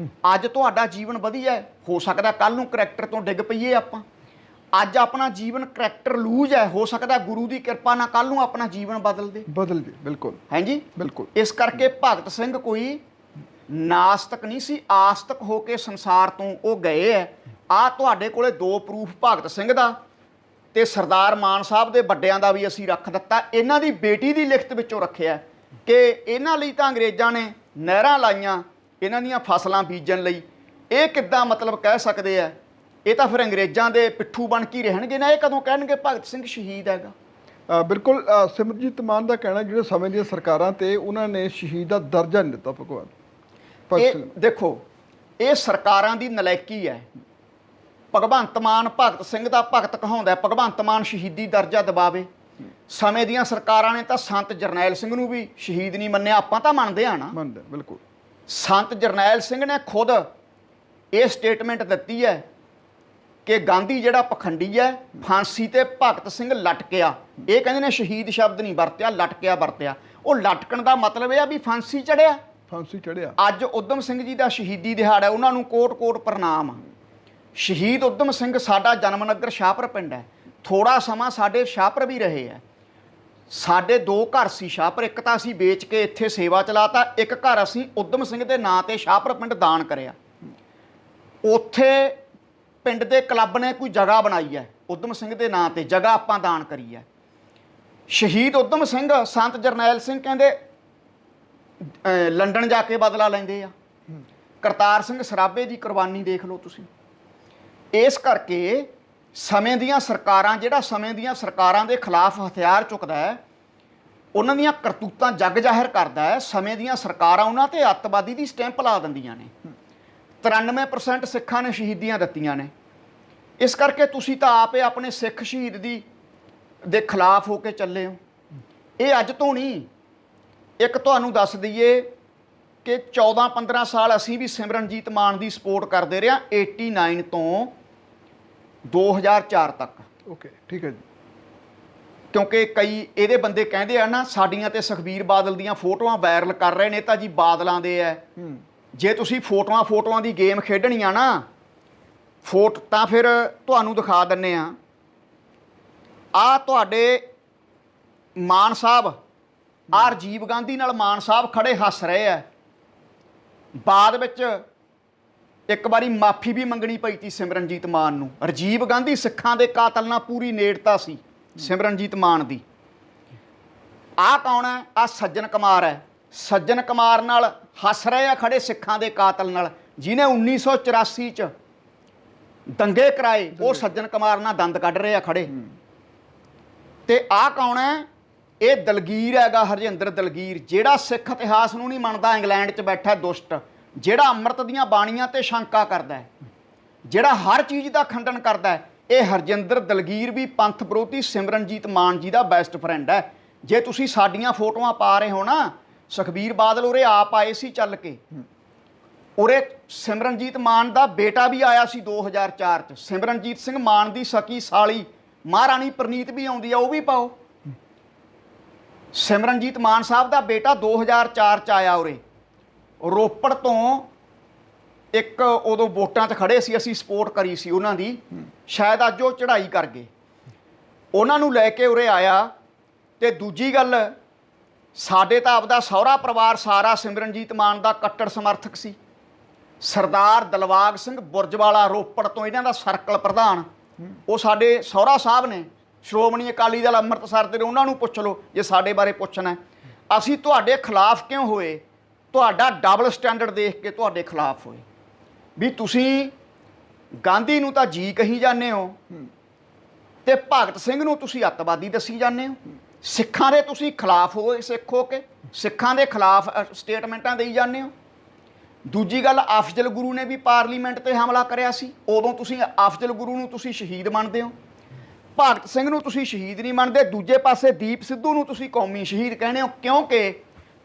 ਅੱਜ ਤੁਹਾਡਾ ਜੀਵਨ ਵਧੀਆ ਹੈ, ਹੋ ਸਕਦਾ ਕੱਲ ਨੂੰ ਕਰੈਕਟਰ ਤੋਂ ਡਿੱਗ ਪਈਏ ਆਪਾਂ। ਅੱਜ ਆਪਣਾ ਜੀਵਨ ਕਰੈਕਟਰ ਲੂਜ ਹੈ, ਹੋ ਸਕਦਾ ਗੁਰੂ ਦੀ ਕਿਰਪਾ ਨਾਲ ਕੱਲ ਨੂੰ ਆਪਣਾ ਜੀਵਨ ਬਦਲ ਦੇ। ਬਿਲਕੁਲ। ਹਾਂਜੀ, ਬਿਲਕੁਲ। ਇਸ ਕਰਕੇ ਭਗਤ ਸਿੰਘ ਕੋਈ ਨਾਸਤਕ ਨਹੀਂ ਸੀ, ਆਸਤਕ ਹੋ ਕੇ ਸੰਸਾਰ ਤੋਂ ਉਹ ਗਏ ਹੈ। ਆ ਤੁਹਾਡੇ ਕੋਲੇ 2 ਪ੍ਰੂਫ ਭਗਤ ਸਿੰਘ ਦਾ ਤੇ ਸਰਦਾਰ ਮਾਨ ਸਾਹਿਬ ਦੇ ਵੱਡਿਆਂ ਦਾ ਵੀ ਅਸੀਂ ਰੱਖ ਦਿੱਤਾ। ਇਹਨਾਂ ਦੀ ਬੇਟੀ ਦੀ ਲਿਖਤ ਵਿੱਚੋਂ ਰੱਖਿਆ ਕਿ ਇਹਨਾਂ ਲਈ ਤਾਂ ਅੰਗਰੇਜ਼ਾਂ ਨੇ ਨਹਿਰਾਂ ਲਾਈਆਂ, ਇਹਨਾਂ ਦੀਆਂ ਫਸਲਾਂ ਬੀਜਣ ਲਈ। ਇਹ ਕਿੱਦਾਂ ਮਤਲਬ ਕਹਿ ਸਕਦੇ ਆ? ਇਹ ਤਾਂ ਫਿਰ ਅੰਗਰੇਜ਼ਾਂ ਦੇ ਪਿੱਠੂ ਬਣ ਕੇ ਰਹਿਣਗੇ ਨਾ। ਇਹ ਕਦੋਂ ਕਹਿਣਗੇ ਭਗਤ ਸਿੰਘ ਸ਼ਹੀਦ ਹੈਗਾ? ਬਿਲਕੁਲ। ਸਿਮਰਜੀਤ ਮਾਨ ਦਾ ਕਹਿਣਾ ਜਿਹੜੇ ਸਮੇਂ ਦੀਆਂ ਸਰਕਾਰਾਂ ਤੇ ਉਹਨਾਂ ਨੇ ਸ਼ਹੀਦ ਦਾ ਦਰਜਾ ਨਹੀਂ ਦਿੱਤਾ ਭਗਵਾਨ ਭਗਤ ਸਿੰਘ। ਦੇਖੋ, ਇਹ ਸਰਕਾਰਾਂ ਦੀ ਨਲਾਇਕੀ ਹੈ। ਭਗਵੰਤ ਮਾਨ ਭਗਤ ਸਿੰਘ ਦਾ ਭਗਤ ਕਹਾਉਂਦਾ, ਭਗਵੰਤ ਮਾਨ ਸ਼ਹੀਦੀ ਦਰਜਾ ਦਬਾਵੇ। ਸਮੇਂ ਦੀਆਂ ਸਰਕਾਰਾਂ ਨੇ ਤਾਂ ਸੰਤ ਜਰਨੈਲ ਸਿੰਘ ਨੂੰ ਵੀ ਸ਼ਹੀਦ ਨਹੀਂ ਮੰਨਿਆ। ਆਪਾਂ ਤਾਂ ਮੰਨਦੇ ਆ ਨਾ। ਮੰਨਦੇ, ਬਿਲਕੁਲ। ਸੰਤ ਜਰਨੈਲ ਸਿੰਘ ਨੇ ਖੁਦ ਇਹ ਸਟੇਟਮੈਂਟ ਦਿੱਤੀ ਹੈ ਕਿ ਗਾਂਧੀ ਜਿਹੜਾ ਪਖੰਡੀ ਹੈ, ਫਾਂਸੀ ਤੇ ਭਗਤ ਸਿੰਘ ਲਟਕਿਆ। ਇਹ ਕਹਿੰਦੇ ਨੇ ਸ਼ਹੀਦ ਸ਼ਬਦ ਨਹੀਂ ਵਰਤਿਆ, ਲਟਕਿਆ ਵਰਤਿਆ। ਉਹ ਲਟਕਣ ਦਾ ਮਤਲਬ ਇਹ ਆ ਵੀ ਫਾਂਸੀ ਚੜਿਆ। ਫਾਂਸੀ ਚੜਿਆ। ਅੱਜ ਊਧਮ ਸਿੰਘ ਜੀ ਦਾ ਸ਼ਹੀਦੀ ਦਿਹਾੜਾ, ਉਹਨਾਂ ਨੂੰ ਕੋਟ-ਕੋਟ ਪ੍ਰਣਾਮ। ਸ਼ਹੀਦ ਊਧਮ ਸਿੰਘ ਸਾਡਾ ਜਨਮ ਨਗਰ ਸ਼ਾਹਪੁਰ ਪਿੰਡ ਹੈ। ਥੋੜਾ ਸਮਾਂ ਸਾਡੇ ਸ਼ਾਹਪੁਰ ਵੀ ਰਹੇ ਹੈ। ਸਾਡੇ 2 ਘਰ ਸੀ ਸ਼ਾਹਪੁਰ। ਇੱਕ ਤਾਂ ਅਸੀਂ ਵੇਚ ਕੇ ਇੱਥੇ ਸੇਵਾ ਚਲਾਤਾ, ਇੱਕ ਘਰ ਅਸੀਂ ਊਧਮ ਸਿੰਘ ਦੇ ਨਾਂ ਤੇ ਸ਼ਾਹਪੁਰ ਪਿੰਡ ਦਾਨ ਕਰਿਆ। ਉੱਥੇ ਪਿੰਡ ਦੇ ਕਲੱਬ ਨੇ ਕੋਈ ਜਗ੍ਹਾ ਬਣਾਈ ਹੈ ਊਧਮ ਸਿੰਘ ਦੇ ਨਾਂ ਤੇ, ਜਗ੍ਹਾ ਆਪਾਂ ਦਾਨ ਕਰੀ ਹੈ। ਸ਼ਹੀਦ ਊਧਮ ਸਿੰਘ ਸੰਤ ਜਰਨੈਲ ਸਿੰਘ ਕਹਿੰਦੇ ਲੰਡਨ ਜਾ ਕੇ ਬਦਲਾ ਲੈਂਦੇ ਆ। ਕਰਤਾਰ ਸਿੰਘ ਸਰਾਭੇ ਦੀ ਕੁਰਬਾਨੀ ਦੇਖ ਲਓ ਤੁਸੀਂ। ਇਸ ਕਰਕੇ ਸਮੇਂ ਦੀਆਂ ਸਰਕਾਰਾਂ, ਜਿਹੜਾ ਸਮੇਂ ਦੀਆਂ ਸਰਕਾਰਾਂ ਦੇ ਖਿਲਾਫ ਹਥਿਆਰ ਚੁੱਕਦਾ ਹੈ, ਉਹਨਾਂ ਦੀਆਂ ਕਰਤੂਤਾਂ ਜੱਗ ਜ਼ਾਹਿਰ ਕਰਦਾ ਹੈ। ਸਮੇਂ ਦੀਆਂ ਸਰਕਾਰਾਂ ਉਹਨਾਂ ਤੇ ਅੱਤਵਾਦੀ ਦੀ ਸਟੈਂਪ ਲਾ ਦਿੰਦੀਆਂ ਨੇ। 93% ਸਿੱਖਾਂ ਨੇ ਸ਼ਹੀਦੀਆਂ ਦਿੱਤੀਆਂ ਨੇ। ਇਸ ਕਰਕੇ ਤੁਸੀਂ ਤਾਂ ਆਪੇ ਆਪਣੇ ਸਿੱਖ ਸ਼ਹੀਦ ਦੇ ਖਿਲਾਫ ਹੋ ਕੇ ਚੱਲੇ ਹੋ। ਇਹ ਅੱਜ ਤੋਂ ਨਹੀਂ। ਇੱਕ ਤੁਹਾਨੂੰ ਦੱਸ ਦਈਏ ਕਿ 14-15 ਸਾਲ ਅਸੀਂ ਵੀ ਸਿਮਰਨਜੀਤ ਮਾਨ ਦੀ ਸਪੋਰਟ ਕਰਦੇ ਰਹੇ ਹਾਂ, 89 ਤੋਂ 2004 ਤੱਕ। ਓਕੇ, ਠੀਕ ਹੈ ਜੀ। ਕਿਉਂਕਿ ਕਈ ਇਹਦੇ ਬੰਦੇ ਕਹਿੰਦੇ ਆ ਨਾ, ਸਾਡੀਆਂ ਤੇ ਸੁਖਬੀਰ ਬਾਦਲ ਦੀਆਂ ਫੋਟੋਆਂ ਵਾਇਰਲ ਕਰ ਰਹੇ ਨੇ, ਤਾਂ ਜੀ ਬਾਦਲਾਂ ਦੇ ਹੈ। ਜੇ ਤੁਸੀਂ ਫੋਟੋਆਂ ਦੀ ਗੇਮ ਖੇਡਣੀਆਂ ਨਾ, ਤਾਂ ਫਿਰ ਤੁਹਾਨੂੰ ਦਿਖਾ ਦਿੰਨੇ ਆ। ਆ ਤੁਹਾਡੇ ਮਾਨ ਸਾਹਿਬ, ਆ ਰਾਜੀਵ ਗਾਂਧੀ ਨਾਲ ਮਾਨ ਸਾਹਿਬ ਖੜੇ ਹੱਸ ਰਹੇ ਆ। ਬਾਅਦ ਵਿੱਚ ਇੱਕ ਵਾਰੀ ਮਾਫੀ ਵੀ ਮੰਗਣੀ ਪਈ ਤੀ ਸਿਮਰਨਜੀਤ ਮਾਨ ਨੂੰ। ਰਾਜੀਵ ਗਾਂਧੀ ਸਿੱਖਾਂ ਦੇ ਕਾਤਲ ਨਾਲ ਪੂਰੀ ਨੇੜਤਾ ਸੀ ਸਿਮਰਨਜੀਤ ਮਾਨ ਦੀ। ਆਹ ਕੌਣ ਹੈ? ਆ ਸੱਜਣ ਕੁਮਾਰ ਹੈ। ਸੱਜਣ ਕੁਮਾਰ ਨਾਲ ਹੱਸ ਰਹੇ ਆ ਖੜੇ ਸਿੱਖਾਂ ਦੇ ਕਾਤਲ ਨਾਲ, ਜਿਹਨੇ 1984 ਚ ਦੰਗੇ ਕਰਾਏ। ਉਹ ਸੱਜਣ ਕੁਮਾਰ ਨਾਲ ਦੰਦ ਕੱਢ ਰਹੇ ਆ ਖੜੇ। ਤੇ ਆਹ ਕੌਣ ਹੈ? ਇਹ ਦਲਗੀਰ ਹੈਗਾ, ਹਰਜਿੰਦਰ ਦਲਗੀਰ, ਜਿਹੜਾ ਸਿੱਖ ਇਤਿਹਾਸ ਨੂੰ ਨਹੀਂ ਮੰਨਦਾ, ਇੰਗਲੈਂਡ 'ਚ ਬੈਠਾ ਦੁਸ਼ਟ, ਜਿਹੜਾ ਅੰਮ੍ਰਿਤ ਦੀਆਂ ਬਾਣੀਆਂ ਤੇ ਸ਼ੰਕਾ ਕਰਦਾ ਹੈ, ਜਿਹੜਾ ਹਰ ਚੀਜ਼ ਦਾ ਖੰਡਨ ਕਰਦਾ ਹੈ। ਇਹ ਹਰਜਿੰਦਰ ਦਲਗੀਰ ਵੀ ਪੰਥ ਵਿਰੋਧੀ ਸਿਮਰਨਜੀਤ ਮਾਨ ਜੀ ਦਾ ਬੈਸਟ ਫਰੈਂਡ ਹੈ। ਜੇ ਤੁਸੀਂ ਸਾਡੀਆਂ ਫੋਟੋਆਂ ਪਾ ਰਹੇ ਹੋ ਨਾ, ਸੁਖਬੀਰ ਬਾਦਲ ਉਰੇ ਆਪ ਆਏ ਸੀ ਚੱਲ ਕੇ। ਉਰੇ ਸਿਮਰਨਜੀਤ ਮਾਨ ਦਾ ਬੇਟਾ ਵੀ ਆਇਆ ਸੀ 2004 ਚ। ਸਿਮਰਨਜੀਤ ਸਿੰਘ ਮਾਨ ਦੀ ਸਕੀ ਸਾਲੀ ਮਹਾਰਾਣੀ ਪ੍ਰਨੀਤ ਵੀ ਆਉਂਦੀ ਆ, ਉਹ ਵੀ ਪਾਓ। ਸਿਮਰਨਜੀਤ ਮਾਨ ਸਾਹਿਬ ਦਾ ਬੇਟਾ 2004 ਚ ਆਇਆ ਉਰੇ ਰੋਪੜ ਤੋਂ। ਇੱਕ ਉਦੋਂ ਵੋਟਾਂ 'ਚ ਖੜੇ ਸੀ, ਅਸੀਂ ਸਪੋਰਟ ਕਰੀ ਸੀ ਉਹਨਾਂ ਦੀ। ਸ਼ਾਇਦ ਅੱਜ ਉਹ ਚੜ੍ਹਾਈ ਕਰ ਗਏ। ਉਹਨਾਂ ਨੂੰ ਲੈ ਕੇ ਉਰੇ ਆਇਆ। ਤੇ ਦੂਜੀ ਗੱਲ, ਸਾਡੇ ਤਾਂ ਆਪਦਾ ਸਹੁਰਾ ਪਰਿਵਾਰ ਸਾਰਾ ਸਿਮਰਨਜੀਤ ਮਾਨ ਦਾ ਕੱਟੜ ਸਮਰਥਕ ਸੀ। ਸਰਦਾਰ ਦਿਲਬਾਗ ਸਿੰਘ ਬੁਰਜਵਾਲਾ ਰੋਪੜ ਤੋਂ, ਇਹਨਾਂ ਦਾ ਸਰਕਲ ਪ੍ਰਧਾਨ, ਉਹ ਸਾਡੇ ਸਹੁਰਾ ਸਾਹਿਬ ਨੇ। ਸ਼੍ਰੋਮਣੀ ਅਕਾਲੀ ਦਲ ਅੰਮ੍ਰਿਤਸਰ ਦੇ, ਉਹਨਾਂ ਨੂੰ ਪੁੱਛ ਲਓ ਜੇ ਸਾਡੇ ਬਾਰੇ ਪੁੱਛਣਾ। ਅਸੀਂ ਤੁਹਾਡੇ ਖਿਲਾਫ ਕਿਉਂ ਹੋਏ? ਤੁਹਾਡਾ ਡਬਲ ਸਟੈਂਡਰਡ ਦੇਖ ਕੇ ਤੁਹਾਡੇ ਖਿਲਾਫ ਹੋਏ ਵੀ ਤੁਸੀਂ ਗਾਂਧੀ ਨੂੰ ਤਾਂ ਜੀ ਕਹੀ ਜਾਂਦੇ ਹੋ ਤੇ ਭਗਤ ਸਿੰਘ ਨੂੰ ਤੁਸੀਂ ਅੱਤਵਾਦੀ ਦੱਸੀ ਜਾਂਦੇ ਹੋ। ਸਿੱਖਾਂ ਦੇ ਤੁਸੀਂ ਖਿਲਾਫ ਹੋਏ, ਸਿੱਖ ਹੋ ਕੇ ਸਿੱਖਾਂ ਦੇ ਖਿਲਾਫ ਸਟੇਟਮੈਂਟਾਂ ਦੇਈ ਜਾਂਦੇ ਹੋ। ਦੂਜੀ ਗੱਲ, ਅਫਜ਼ਲ ਗੁਰੂ ਨੇ ਵੀ ਪਾਰਲੀਮੈਂਟ ਤੇ ਹਮਲਾ ਕਰਿਆ ਸੀ, ਉਦੋਂ ਤੁਸੀਂ ਅਫਜ਼ਲ ਗੁਰੂ ਨੂੰ ਤੁਸੀਂ ਸ਼ਹੀਦ ਮੰਨਦੇ ਹੋ, ਭਗਤ ਸਿੰਘ ਨੂੰ ਤੁਸੀਂ ਸ਼ਹੀਦ ਨਹੀਂ ਮੰਨਦੇ। ਦੂਜੇ ਪਾਸੇ ਦੀਪ ਸਿੱਧੂ ਨੂੰ ਤੁਸੀਂ ਕੌਮੀ ਸ਼ਹੀਦ ਕਹਿੰਦੇ ਹੋ, ਕਿਉਂਕਿ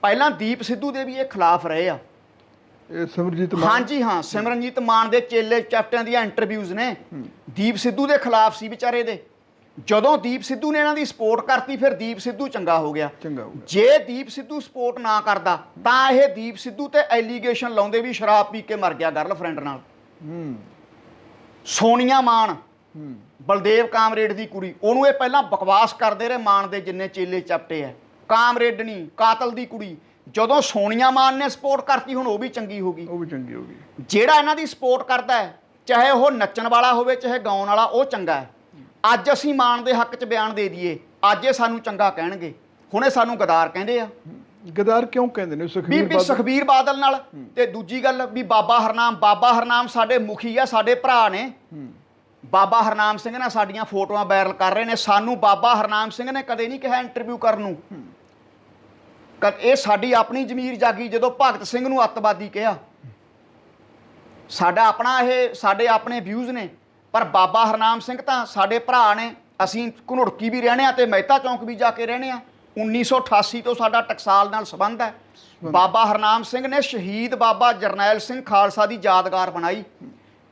ਪਹਿਲਾਂ ਦੀਪ ਸਿੱਧੂ ਦੇ ਵੀ ਇਹ ਖਿਲਾਫ ਰਹੇ ਆ। ਇਹ ਸਿਮਰਜੀਤ ਮਾਨ। ਹਾਂਜੀ ਹਾਂ, ਸਿਮਰਨਜੀਤ ਮਾਨ ਦੇ ਚੇਲੇ ਚੈਪਟਿਆਂ ਦੀਆਂ ਇੰਟਰਵਿਊਜ਼ ਨੇ। ਦੀਪ ਸਿੱਧੂ ਦੇ ਖਿਲਾਫ ਸੀ ਵਿਚਾਰੇ ਦੇ। ਜਦੋਂ ਦੀਪ ਸਿੱਧੂ ਨੇ ਇਹਨਾਂ ਦੀ ਸਪੋਰਟ ਕਰਤੀ ਫਿਰ ਦੀਪ ਸਿੱਧੂ ਚੰਗਾ ਹੋ ਗਿਆ। ਜੇ ਦੀਪ ਸਿੱਧੂ ਸਪੋਰਟ ਨਾ ਕਰਦਾ ਤਾਂ ਇਹ ਦੀਪ ਸਿੱਧੂ ਤੇ ਐਲੀਗੇਸ਼ਨ ਲਾਉਂਦੇ ਵੀ ਸ਼ਰਾਬ ਪੀ ਕੇ ਮਰ ਗਿਆ ਗਰਲਫ੍ਰੈਂਡ ਨਾਲ। ਸੋਨੀਆ ਮਾਨ, ਬਲਦੇਵ ਕਾਮਰੇਡ ਦੀ ਕੁੜੀ, ਉਹਨੂੰ ਇਹ ਪਹਿਲਾਂ ਬਕਵਾਸ ਕਰਦੇ ਰਹੇ ਮਾਨ ਦੇ ਜਿੰਨੇ ਚੇਲੇ ਚਪਟੇ ਆ। ਕਾਮਰੇਡਨੀ ਕਾਤਲ ਦੀ ਕੁੜੀ, ਜਦੋਂ ਸੋਨੀਆ ਮਾਨ ਨੇ ਸਪੋਰਟ ਕਰਤੀ ਹੁਣ ਉਹ ਵੀ ਚੰਗੀ ਹੋ ਗਈ। ਜਿਹੜਾ ਇਹਨਾਂ ਦੀ ਸਪੋਰਟ ਕਰਦਾ ਹੈ, ਚਾਹੇ ਉਹ ਨੱਚਣ ਵਾਲਾ ਹੋਵੇ ਚਾਹੇ ਗਾਉਣ ਵਾਲਾ, ਉਹ ਚੰਗਾ ਹੈ। ਅੱਜ ਅਸੀਂ ਮਾਨ ਦੇ ਹੱਕ 'ਚ ਬਿਆਨ ਦੇ ਦਈਏ, ਅੱਜ ਇਹ ਸਾਨੂੰ ਚੰਗਾ ਕਹਿਣਗੇ। ਹੁਣ ਇਹ ਸਾਨੂੰ ਗਦਾਰ ਕਹਿੰਦੇ ਆ। ਗਦਾਰ ਕਿਉਂ ਕਹਿੰਦੇ ਨੇ? ਸੁਖਬੀਰ ਬਾਦਲ ਨਾਲ। ਤੇ ਦੂਜੀ ਗੱਲ ਵੀ ਬਾਬਾ ਹਰਨਾਮ ਸਾਡੇ ਮੁਖੀ ਆ, ਸਾਡੇ ਭਰਾ ਨੇ। ਬਾਬਾ ਹਰਨਾਮ ਸਿੰਘ ਨਾਲ ਸਾਡੀਆਂ ਫੋਟੋਆਂ ਵਾਇਰਲ ਕਰ ਰਹੇ ਨੇ। ਸਾਨੂੰ ਬਾਬਾ ਹਰਨਾਮ ਸਿੰਘ ਨੇ ਕਦੇ ਨਹੀਂ ਕਿਹਾ ਇੰਟਰਵਿਊ ਕਰਨ ਨੂੰ। ਇਹ ਸਾਡੀ ਆਪਣੀ ਜ਼ਮੀਰ ਜਾਗੀ ਜਦੋਂ ਭਗਤ ਸਿੰਘ ਨੂੰ ਅੱਤਵਾਦੀ ਕਿਹਾ। ਸਾਡਾ ਆਪਣਾ ਇਹ ਸਾਡੇ ਆਪਣੇ ਵਿਊਜ਼ ਨੇ। ਪਰ ਬਾਬਾ ਹਰਨਾਮ ਸਿੰਘ ਤਾਂ ਸਾਡੇ ਭਰਾ ਨੇ। ਅਸੀਂ ਘਨੁੜਕੀ ਵੀ ਰਹਿਣੇ ਆ ਤੇ ਮਹਿਤਾ ਚੌਂਕ ਵੀ ਜਾ ਕੇ ਰਹਿਣੇ ਆ। 1988 ਤੋਂ ਸਾਡਾ ਟਕਸਾਲ ਨਾਲ ਸੰਬੰਧ ਹੈ। ਬਾਬਾ ਹਰਨਾਮ ਸਿੰਘ ਨੇ ਸ਼ਹੀਦ ਬਾਬਾ ਜਰਨੈਲ ਸਿੰਘ ਖਾਲਸਾ ਦੀ ਯਾਦਗਾਰ ਬਣਾਈ।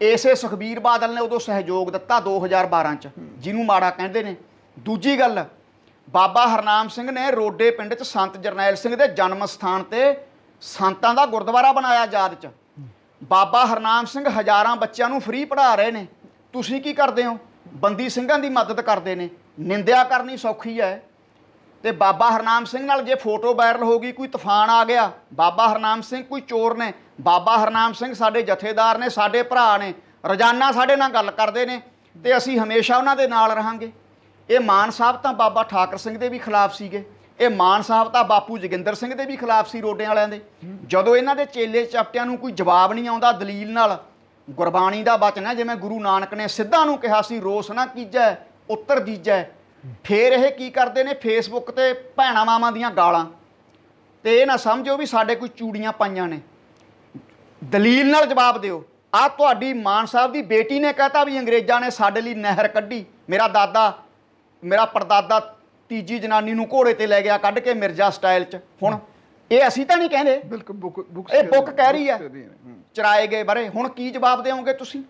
ਇਸੇ ਸੁਖਬੀਰ ਬਾਦਲ ਨੇ ਉਦੋਂ ਸਹਿਯੋਗ ਦਿੱਤਾ 2012 'ਚ, ਜਿਹਨੂੰ ਮਾੜਾ ਕਹਿੰਦੇ ਨੇ। ਦੂਜੀ ਗੱਲ, ਬਾਬਾ ਹਰਨਾਮ ਸਿੰਘ ਨੇ ਰੋਡੇ ਪਿੰਡ 'ਚ ਸੰਤ ਜਰਨੈਲ ਸਿੰਘ ਦੇ ਜਨਮ ਸਥਾਨ ਤੇ ਸੰਤਾਂ ਦਾ ਗੁਰਦੁਆਰਾ ਬਣਾਇਆ ਯਾਦ 'ਚ। ਬਾਬਾ ਹਰਨਾਮ ਸਿੰਘ ਹਜ਼ਾਰਾਂ ਬੱਚਿਆਂ ਨੂੰ ਫ੍ਰੀ ਪੜ੍ਹਾ ਰਹੇ ਨੇ। ਤੁਸੀਂ ਕੀ ਕਰਦੇ ਹੋ? ਬੰਦੀ ਸਿੰਘਾਂ ਦੀ ਮਦਦ ਕਰਦੇ ਨੇ। ਨਿੰਦਿਆ ਕਰਨੀ ਸੌਖੀ ਹੈ। ਤੇ ਬਾਬਾ ਹਰਨਾਮ ਸਿੰਘ ਨਾਲ ਜੇ ਫੋਟੋ ਵਾਇਰਲ ਹੋ ਗਈ, ਕੋਈ ਤੂਫਾਨ ਆ ਗਿਆ, ਬਾਬਾ ਹਰਨਾਮ ਸਿੰਘ ਕੋਈ ਚੋਰ ਨੇ। ਬਾਬਾ ਹਰਨਾਮ ਸਿੰਘ ਸਾਡੇ ਜਥੇਦਾਰ ਨੇ, ਸਾਡੇ ਭਰਾ ਨੇ, ਰੋਜ਼ਾਨਾ ਸਾਡੇ ਨਾਲ ਗੱਲ ਕਰਦੇ ਨੇ ਤੇ ਅਸੀਂ ਹਮੇਸ਼ਾ ਉਹਨਾਂ ਦੇ ਨਾਲ ਰਹਾਂਗੇ। ਇਹ ਮਾਨ ਸਾਹਿਬ ਤਾਂ ਬਾਬਾ ਠਾਕਰ ਸਿੰਘ ਦੇ ਵੀ ਖਿਲਾਫ ਸੀਗੇ। ਇਹ ਮਾਨ ਸਾਹਿਬ ਤਾਂ ਬਾਪੂ ਜੋਗਿੰਦਰ ਸਿੰਘ ਦੇ ਵੀ ਖਿਲਾਫ ਸੀ, ਰੋਡਿਆਂ ਵਾਲਿਆਂ ਦੇ। ਜਦੋਂ ਇਹਨਾਂ ਦੇ ਚੇਲੇ ਚਪਟਿਆਂ ਨੂੰ ਕੋਈ ਜਵਾਬ ਨਹੀਂ ਆਉਂਦਾ ਦਲੀਲ ਨਾਲ, ਗੁਰਬਾਣੀ ਦਾ ਬਚਨ ਹੈ, ਜਿਵੇਂ ਗੁਰੂ ਨਾਨਕ ਨੇ ਸਿੱਧਾਂ ਨੂੰ ਕਿਹਾ ਸੀ, ਰੋਸ ਨਾ ਕੀਜੈ ਉੱਤਰ ਦੀਜੈ। ਫਿਰ ਇਹ ਕੀ ਕਰਦੇ ਨੇ? ਫੇਸਬੁੱਕ ਤੇ ਭੈਣਾਂ ਮਾਵਾਂ ਦੀਆਂ ਗਾਲਾਂ। ਤੇ ਇਹ ਨਾ ਸਮਝੋ ਵੀ ਸਾਡੇ ਕੋਈ ਚੂੜੀਆਂ ਪਾਈਆਂ ਨੇ। ਦਲੀਲ ਨਾਲ ਜਵਾਬ ਦਿਓ। ਆਹ ਤੁਹਾਡੀ ਮਾਨ ਸਾਹਿਬ ਦੀ ਬੇਟੀ ਨੇ ਕਹਤਾ ਵੀ ਅੰਗਰੇਜ਼ਾਂ ਨੇ ਸਾਡੇ ਲਈ ਨਹਿਰ ਕੱਢੀ। ਮੇਰਾ ਪੜਦਾਦਾ ਤੀਜੀ ਜਨਾਨੀ ਨੂੰ ਘੋੜੇ ਤੇ ਲੈ ਗਿਆ ਕੱਢ ਕੇ ਮਿਰਜ਼ਾ ਸਟਾਈਲ 'ਚ। ਹੁਣ ਇਹ ਅਸੀਂ ਤਾਂ ਨਹੀਂ ਕਹਿੰਦੇ, ਇਹ ਬੁੱਕ ਕਹਿ ਰਹੀ ਹੈ ਚਰਾਏ ਗਏ ਬਾਰੇ। ਹੁਣ ਕੀ ਜਵਾਬ ਦੇਵੋਗੇ ਤੁਸੀਂ?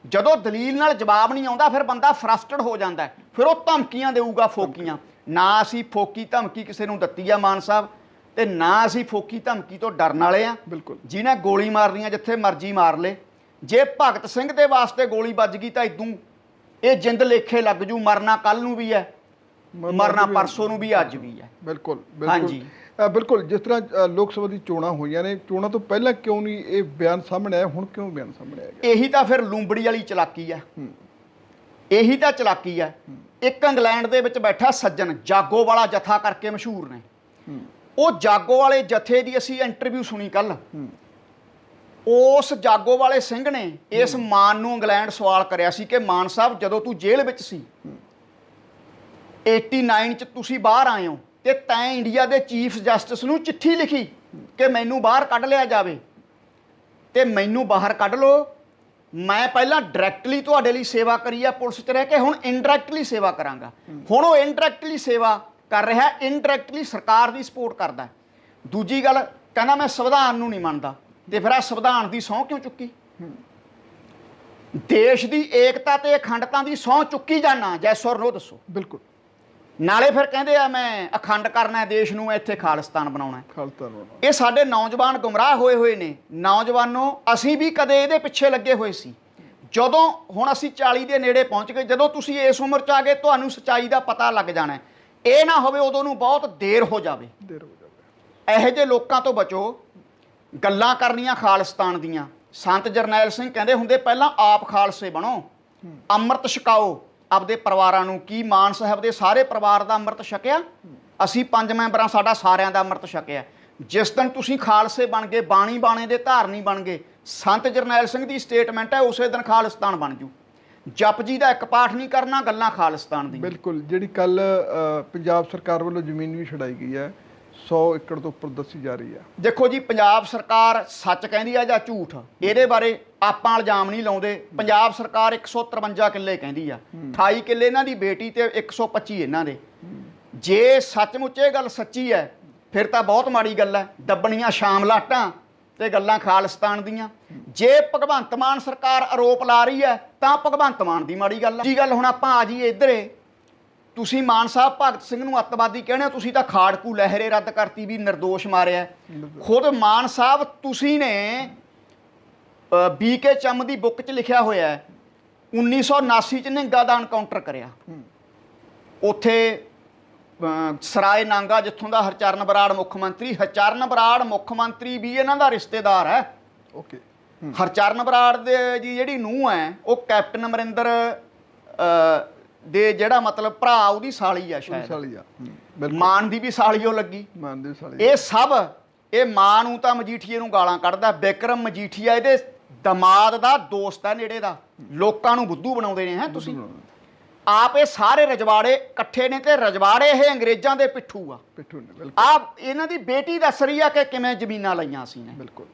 ਜਦੋਂ ਦਲੀਲ ਨਾਲ ਜਵਾਬ ਨਹੀਂ ਆਉਂਦਾ ਫਿਰ ਬੰਦਾ ਫਰਸਟਰਡ ਹੋ ਜਾਂਦਾ। ਫਿਰ ਉਹ ਧਮਕੀਆਂ ਦੇਊਗਾ, ਫੋਕੀਆਂ। ਨਾ ਅਸੀਂ ਫੋਕੀ ਧਮਕੀ ਕਿਸੇ ਨੂੰ ਦਿੱਤੀ ਆ ਮਾਨ ਸਾਹਿਬ, ਤੇ ਨਾ ਅਸੀਂ ਫੋਕੀ ਧਮਕੀ ਤੋਂ ਡਰਨ ਵਾਲੇ ਆ। ਜਿਹਨੇ ਗੋਲੀ ਮਾਰਨੀ ਆ ਜਿੱਥੇ ਮਰਜ਼ੀ ਮਾਰ ਲੇ। ਜੇ ਭਗਤ ਸਿੰਘ ਦੇ ਵਾਸਤੇ ਗੋਲੀ ਵੱਜ ਗਈ ਤਾਂ ਇਦੋਂ ਇਹ ਜਿੰਦ ਲੇਖੇ ਲੱਗ ਜੂ। ਮਰਨਾ ਕੱਲ ਨੂੰ ਵੀ ਹੈ, ਮਰਨਾ ਪਰਸੋਂ ਨੂੰ ਵੀ, ਅੱਜ ਵੀ ਹੈ। ਹਾਂਜੀ ਬਿਲਕੁਲ। ਜਿਸ ਤਰ੍ਹਾਂ ਲੋਕ ਸਭਾ ਦੀ ਚੋਣਾਂ ਹੋਈਆਂ ਨੇ, ਚੋਣਾਂ ਤੋਂ ਪਹਿਲਾਂ ਕਿਉਂ ਨਹੀਂ ਇਹ ਬਿਆਨ ਸਾਹਮਣੇ ਆਇਆ? ਹੁਣ ਕਿਉਂ ਬਿਆਨ ਸਾਹਮਣੇ ਆਇਆ? ਇਹੀ ਤਾਂ ਫਿਰ ਲੂੰਬੜੀ ਵਾਲੀ ਚਲਾਕੀ ਹੈ। ਇਹੀ ਤਾਂ ਚਲਾਕੀ ਹੈ। ਇੱਕ ਇੰਗਲੈਂਡ ਦੇ ਵਿੱਚ ਬੈਠਾ ਸੱਜਣ, ਜਾਗੋ ਵਾਲਾ ਜਥਾ ਕਰਕੇ ਮਸ਼ਹੂਰ ਨੇ। ਉਹ ਜਾਗੋ ਵਾਲੇ ਜਥੇ ਦੀ ਅਸੀਂ ਇੰਟਰਵਿਊ ਸੁਣੀ ਕੱਲ। ਉਸ ਜਾਗੋ ਵਾਲੇ ਸਿੰਘ ਨੇ ਇਸ ਮਾਨ ਨੂੰ ਇੰਗਲੈਂਡ ਸਵਾਲ ਕਰਿਆ ਸੀ ਕਿ ਮਾਨ ਸਾਹਿਬ, ਜਦੋਂ ਤੂੰ ਜੇਲ੍ਹ ਵਿੱਚ ਸੀ 89 'ਚ ਤੁਸੀਂ ਬਾਹਰ ਆਏ ਹੋ ਤੇ ਤੈਂ ਇੰਡੀਆ ਦੇ ਚੀਫ ਜਸਟਿਸ ਨੂੰ ਚਿੱਠੀ ਲਿਖੀ ਕਿ ਮੈਨੂੰ ਬਾਹਰ ਕੱਢ ਲਿਆ ਜਾਵੇ ਤੇ ਮੈਨੂੰ ਬਾਹਰ ਕੱਢ ਲਓ। ਮੈਂ ਪਹਿਲਾਂ ਡਾਇਰੈਕਟਲੀ ਤੁਹਾਡੇ ਲਈ ਸੇਵਾ ਕਰੀ ਆ ਪੁਲਿਸ 'ਚ ਰਹਿ ਕੇ, ਹੁਣ ਇਨਡਾਇਰੈਕਟਲੀ ਸੇਵਾ ਕਰਾਂਗਾ। ਹੁਣ ਉਹ ਇਨਡਾਇਰੈਕਟਲੀ ਸੇਵਾ ਕਰ ਰਿਹਾ, ਇਨਡਾਇਰੈਕਟਲੀ ਸਰਕਾਰ ਦੀ ਸਪੋਰਟ ਕਰਦਾ। ਦੂਜੀ ਗੱਲ, ਕਹਿੰਦਾ ਮੈਂ ਸੰਵਿਧਾਨ ਨੂੰ ਨਹੀਂ ਮੰਨਦਾ। ਤੇ ਫਿਰ ਆ ਸੰਵਿਧਾਨ ਦੀ ਸਹੁੰ ਕਿਉਂ ਚੁੱਕੀ? ਦੇਸ਼ ਦੀ ਏਕਤਾ ਤੇ ਅਖੰਡਤਾ ਦੀ ਸਹੁੰ ਚੁੱਕੀ ਜਾਣਾ, ਜੈਸ ਔਰ ਨੋ ਦੱਸੋ। ਬਿਲਕੁਲ। ਨਾਲੇ ਫਿਰ ਕਹਿੰਦੇ ਆ ਮੈਂ ਅਖੰਡ ਕਰਨਾ ਦੇਸ਼ ਨੂੰ, ਇੱਥੇ ਖਾਲਿਸਤਾਨ ਬਣਾਉਣਾ। ਇਹ ਸਾਡੇ ਨੌਜਵਾਨ ਗੁੰਮਰਾਹ ਹੋਏ ਨੇ। ਨੌਜਵਾਨੋ, ਅਸੀਂ ਵੀ ਕਦੇ ਇਹਦੇ ਪਿੱਛੇ ਲੱਗੇ ਹੋਏ ਸੀ। ਜਦੋਂ ਹੁਣ ਅਸੀਂ 40 ਦੇ ਨੇੜੇ ਪਹੁੰਚ ਗਏ, ਜਦੋਂ ਤੁਸੀਂ ਇਸ ਉਮਰ 'ਚ ਆ ਗਏ, ਤੁਹਾਨੂੰ ਸੱਚਾਈ ਦਾ ਪਤਾ ਲੱਗ ਜਾਣਾ। ਇਹ ਨਾ ਹੋਵੇ ਉਦੋਂ ਨੂੰ ਬਹੁਤ ਦੇਰ ਹੋ ਜਾਵੇ। ਇਹੋ ਜਿਹੇ ਲੋਕਾਂ ਤੋਂ ਬਚੋ। ਗੱਲਾਂ ਕਰਨੀਆਂ ਖਾਲਿਸਤਾਨ ਦੀਆਂ। ਸੰਤ ਜਰਨੈਲ ਸਿੰਘ ਕਹਿੰਦੇ ਹੁੰਦੇ, ਪਹਿਲਾਂ ਆਪ ਖਾਲਸੇ ਬਣੋ, ਅੰਮ੍ਰਿਤ ਛਕਾਓ ਆਪਦੇ ਪਰਿਵਾਰਾਂ ਨੂੰ। ਕੀ ਮਾਨ ਸਾਹਿਬ ਦੇ ਸਾਰੇ ਪਰਿਵਾਰ ਦਾ ਅੰਮ੍ਰਿਤ ਛਕਿਆ? ਅਸੀਂ 5 ਮੈਂਬਰਾਂ, ਸਾਡਾ ਸਾਰਿਆਂ ਦਾ ਅੰਮ੍ਰਿਤ ਛਕਿਆ। ਜਿਸ ਦਿਨ ਤੁਸੀਂ ਖਾਲਸੇ ਬਣ ਗਏ, ਬਾਣੀ ਬਾਣੇ ਦੇ ਧਾਰਨੀ ਬਣ ਗਏ, ਸੰਤ ਜਰਨੈਲ ਸਿੰਘ ਦੀ ਸਟੇਟਮੈਂਟ ਹੈ, ਉਸੇ ਦਿਨ ਖਾਲਿਸਤਾਨ ਬਣ ਜੂ। ਜਪਜੀ ਦਾ ਇੱਕ ਪਾਠ ਨਹੀਂ ਕਰਨਾ, ਗੱਲਾਂ ਖਾਲਿਸਤਾਨ ਦੀ। ਬਿਲਕੁਲ। ਜਿਹੜੀ ਕੱਲ ਪੰਜਾਬ ਸਰਕਾਰ ਵੱਲੋਂ ਜ਼ਮੀਨ ਵੀ ਛਡਾਈ ਗਈ ਹੈ, 100 ਏਕੜ ਤੋਂ ਉੱਪਰ ਦੱਸੀ ਜਾ ਰਹੀ ਹੈ। ਦੇਖੋ ਜੀ, ਪੰਜਾਬ ਸਰਕਾਰ ਸੱਚ ਕਹਿੰਦੀ ਆ ਜਾਂ ਝੂਠ, ਇਹਦੇ ਬਾਰੇ ਆਪਾਂ ਇਲਜ਼ਾਮ ਨਹੀਂ ਲਾਉਂਦੇ। ਪੰਜਾਬ ਸਰਕਾਰ 153 ਕਿੱਲੇ ਕਹਿੰਦੀ ਆ, 28 ਕਿੱਲੇ ਇਹਨਾਂ ਦੀ ਬੇਟੀ ਤੇ 125 ਇਹਨਾਂ ਦੇ। ਜੇ ਸੱਚਮੁੱਚ ਇਹ ਗੱਲ ਸੱਚੀ ਹੈ ਫਿਰ ਤਾਂ ਬਹੁਤ ਮਾੜੀ ਗੱਲ ਹੈ। ਦੱਬਣੀਆਂ ਸ਼ਾਮ ਲਾਟਾਂ ਤੇ ਗੱਲਾਂ ਖਾਲਿਸਤਾਨ ਦੀਆਂ। ਜੇ ਭਗਵੰਤ ਮਾਨ ਸਰਕਾਰ ਆਰੋਪ ਲਾ ਰਹੀ ਹੈ ਤਾਂ ਭਗਵੰਤ ਮਾਨ ਦੀ ਮਾੜੀ ਗੱਲ ਹੈ ਜੀ। ਗੱਲ ਹੁਣ ਆਪਾਂ ਆ ਜਾਈਏ ਇੱਧਰੇ, ਤੁਸੀਂ ਮਾਨ ਸਾਹਿਬ ਭਗਤ ਸਿੰਘ ਨੂੰ ਅੱਤਵਾਦੀ ਕਹਿੰਦੇ ਹੋ, ਤੁਸੀਂ ਤਾਂ ਖਾੜਕੂ ਲਹਿਰੇ ਰੱਦ ਕਰਤੀ ਵੀ ਨਿਰਦੋਸ਼ ਮਾਰਿਆ। ਖੁਦ ਮਾਨ ਸਾਹਿਬ ਤੁਸੀਂ ਨੇ BK ਚੰਮ ਦੀ ਬੁੱਕ 'ਚ ਲਿਖਿਆ ਹੋਇਆ ਹੈ 1979 'ਚ ਨਿਹੰਗਾਂ ਦਾ ਐਨਕਾਊਂਟਰ ਕਰਿਆ। ਉੱਥੇ ਸਰਾਏ ਨਾਂਗਾ ਜਿੱਥੋਂ ਦਾ ਹਰਚਰਨ ਬਰਾੜ ਮੁੱਖ ਮੰਤਰੀ, ਹਰਚਰਨ ਬਰਾੜ ਮੁੱਖ ਮੰਤਰੀ ਵੀ ਇਹਨਾਂ ਦਾ ਰਿਸ਼ਤੇਦਾਰ ਹੈ। ਓਕੇ। ਹਰਚਰਨ ਬਰਾੜ ਦੇ ਜੀ ਜਿਹੜੀ ਨੂੰਹ ਹੈ ਉਹ ਕੈਪਟਨ ਅਮਰਿੰਦਰ ਦੇ ਜਿਹੜਾ ਮਤਲਬ ਭਰਾ ਉਹਦੀ ਸਾਲੀ ਆ ਸ਼ਾਇਦ। ਸਾਲੀ ਆ। ਮਾਨ ਦੀ ਵੀ ਸਾਲੀ ਉਹ ਲੱਗੀ। ਮਾਨ ਦੀ ਸਾਲੀ। ਇਹ ਸਭ ਇਹ ਮਾਂ ਨੂੰ ਤਾਂ ਮਜੀਠੀਏ ਨੂੰ ਗਾਲਾਂ ਕੱਢਦਾ। ਬਿਕਰਮ ਮਜੀਠੀਆ ਇਹਦੇ ਦਮਾਦ ਦਾ ਦੋਸਤ ਹੈ ਨੇੜੇ ਦਾ। ਲੋਕਾਂ ਨੂੰ ਬੁੱਧੂ ਬਣਾਉਂਦੇ ਨੇ। ਤੁਸੀਂ ਆਪ ਇਹ ਸਾਰੇ ਰਜਵਾੜੇ ਇਕੱਠੇ ਨੇ ਤੇ ਰਜਵਾੜੇ ਇਹ ਅੰਗਰੇਜ਼ਾਂ ਦੇ ਪਿੱਠੂ ਆ। ਪਿੱਠੂ ਨੇ ਬਿਲਕੁਲ। ਆਪ ਇਹਨਾਂ ਦੀ ਬੇਟੀ ਦੱਸ ਰਹੀ ਆ ਕਿ ਕਿਵੇਂ ਜ਼ਮੀਨਾਂ ਲਈਆਂ ਸੀ ਨੇ। ਬਿਲਕੁਲ।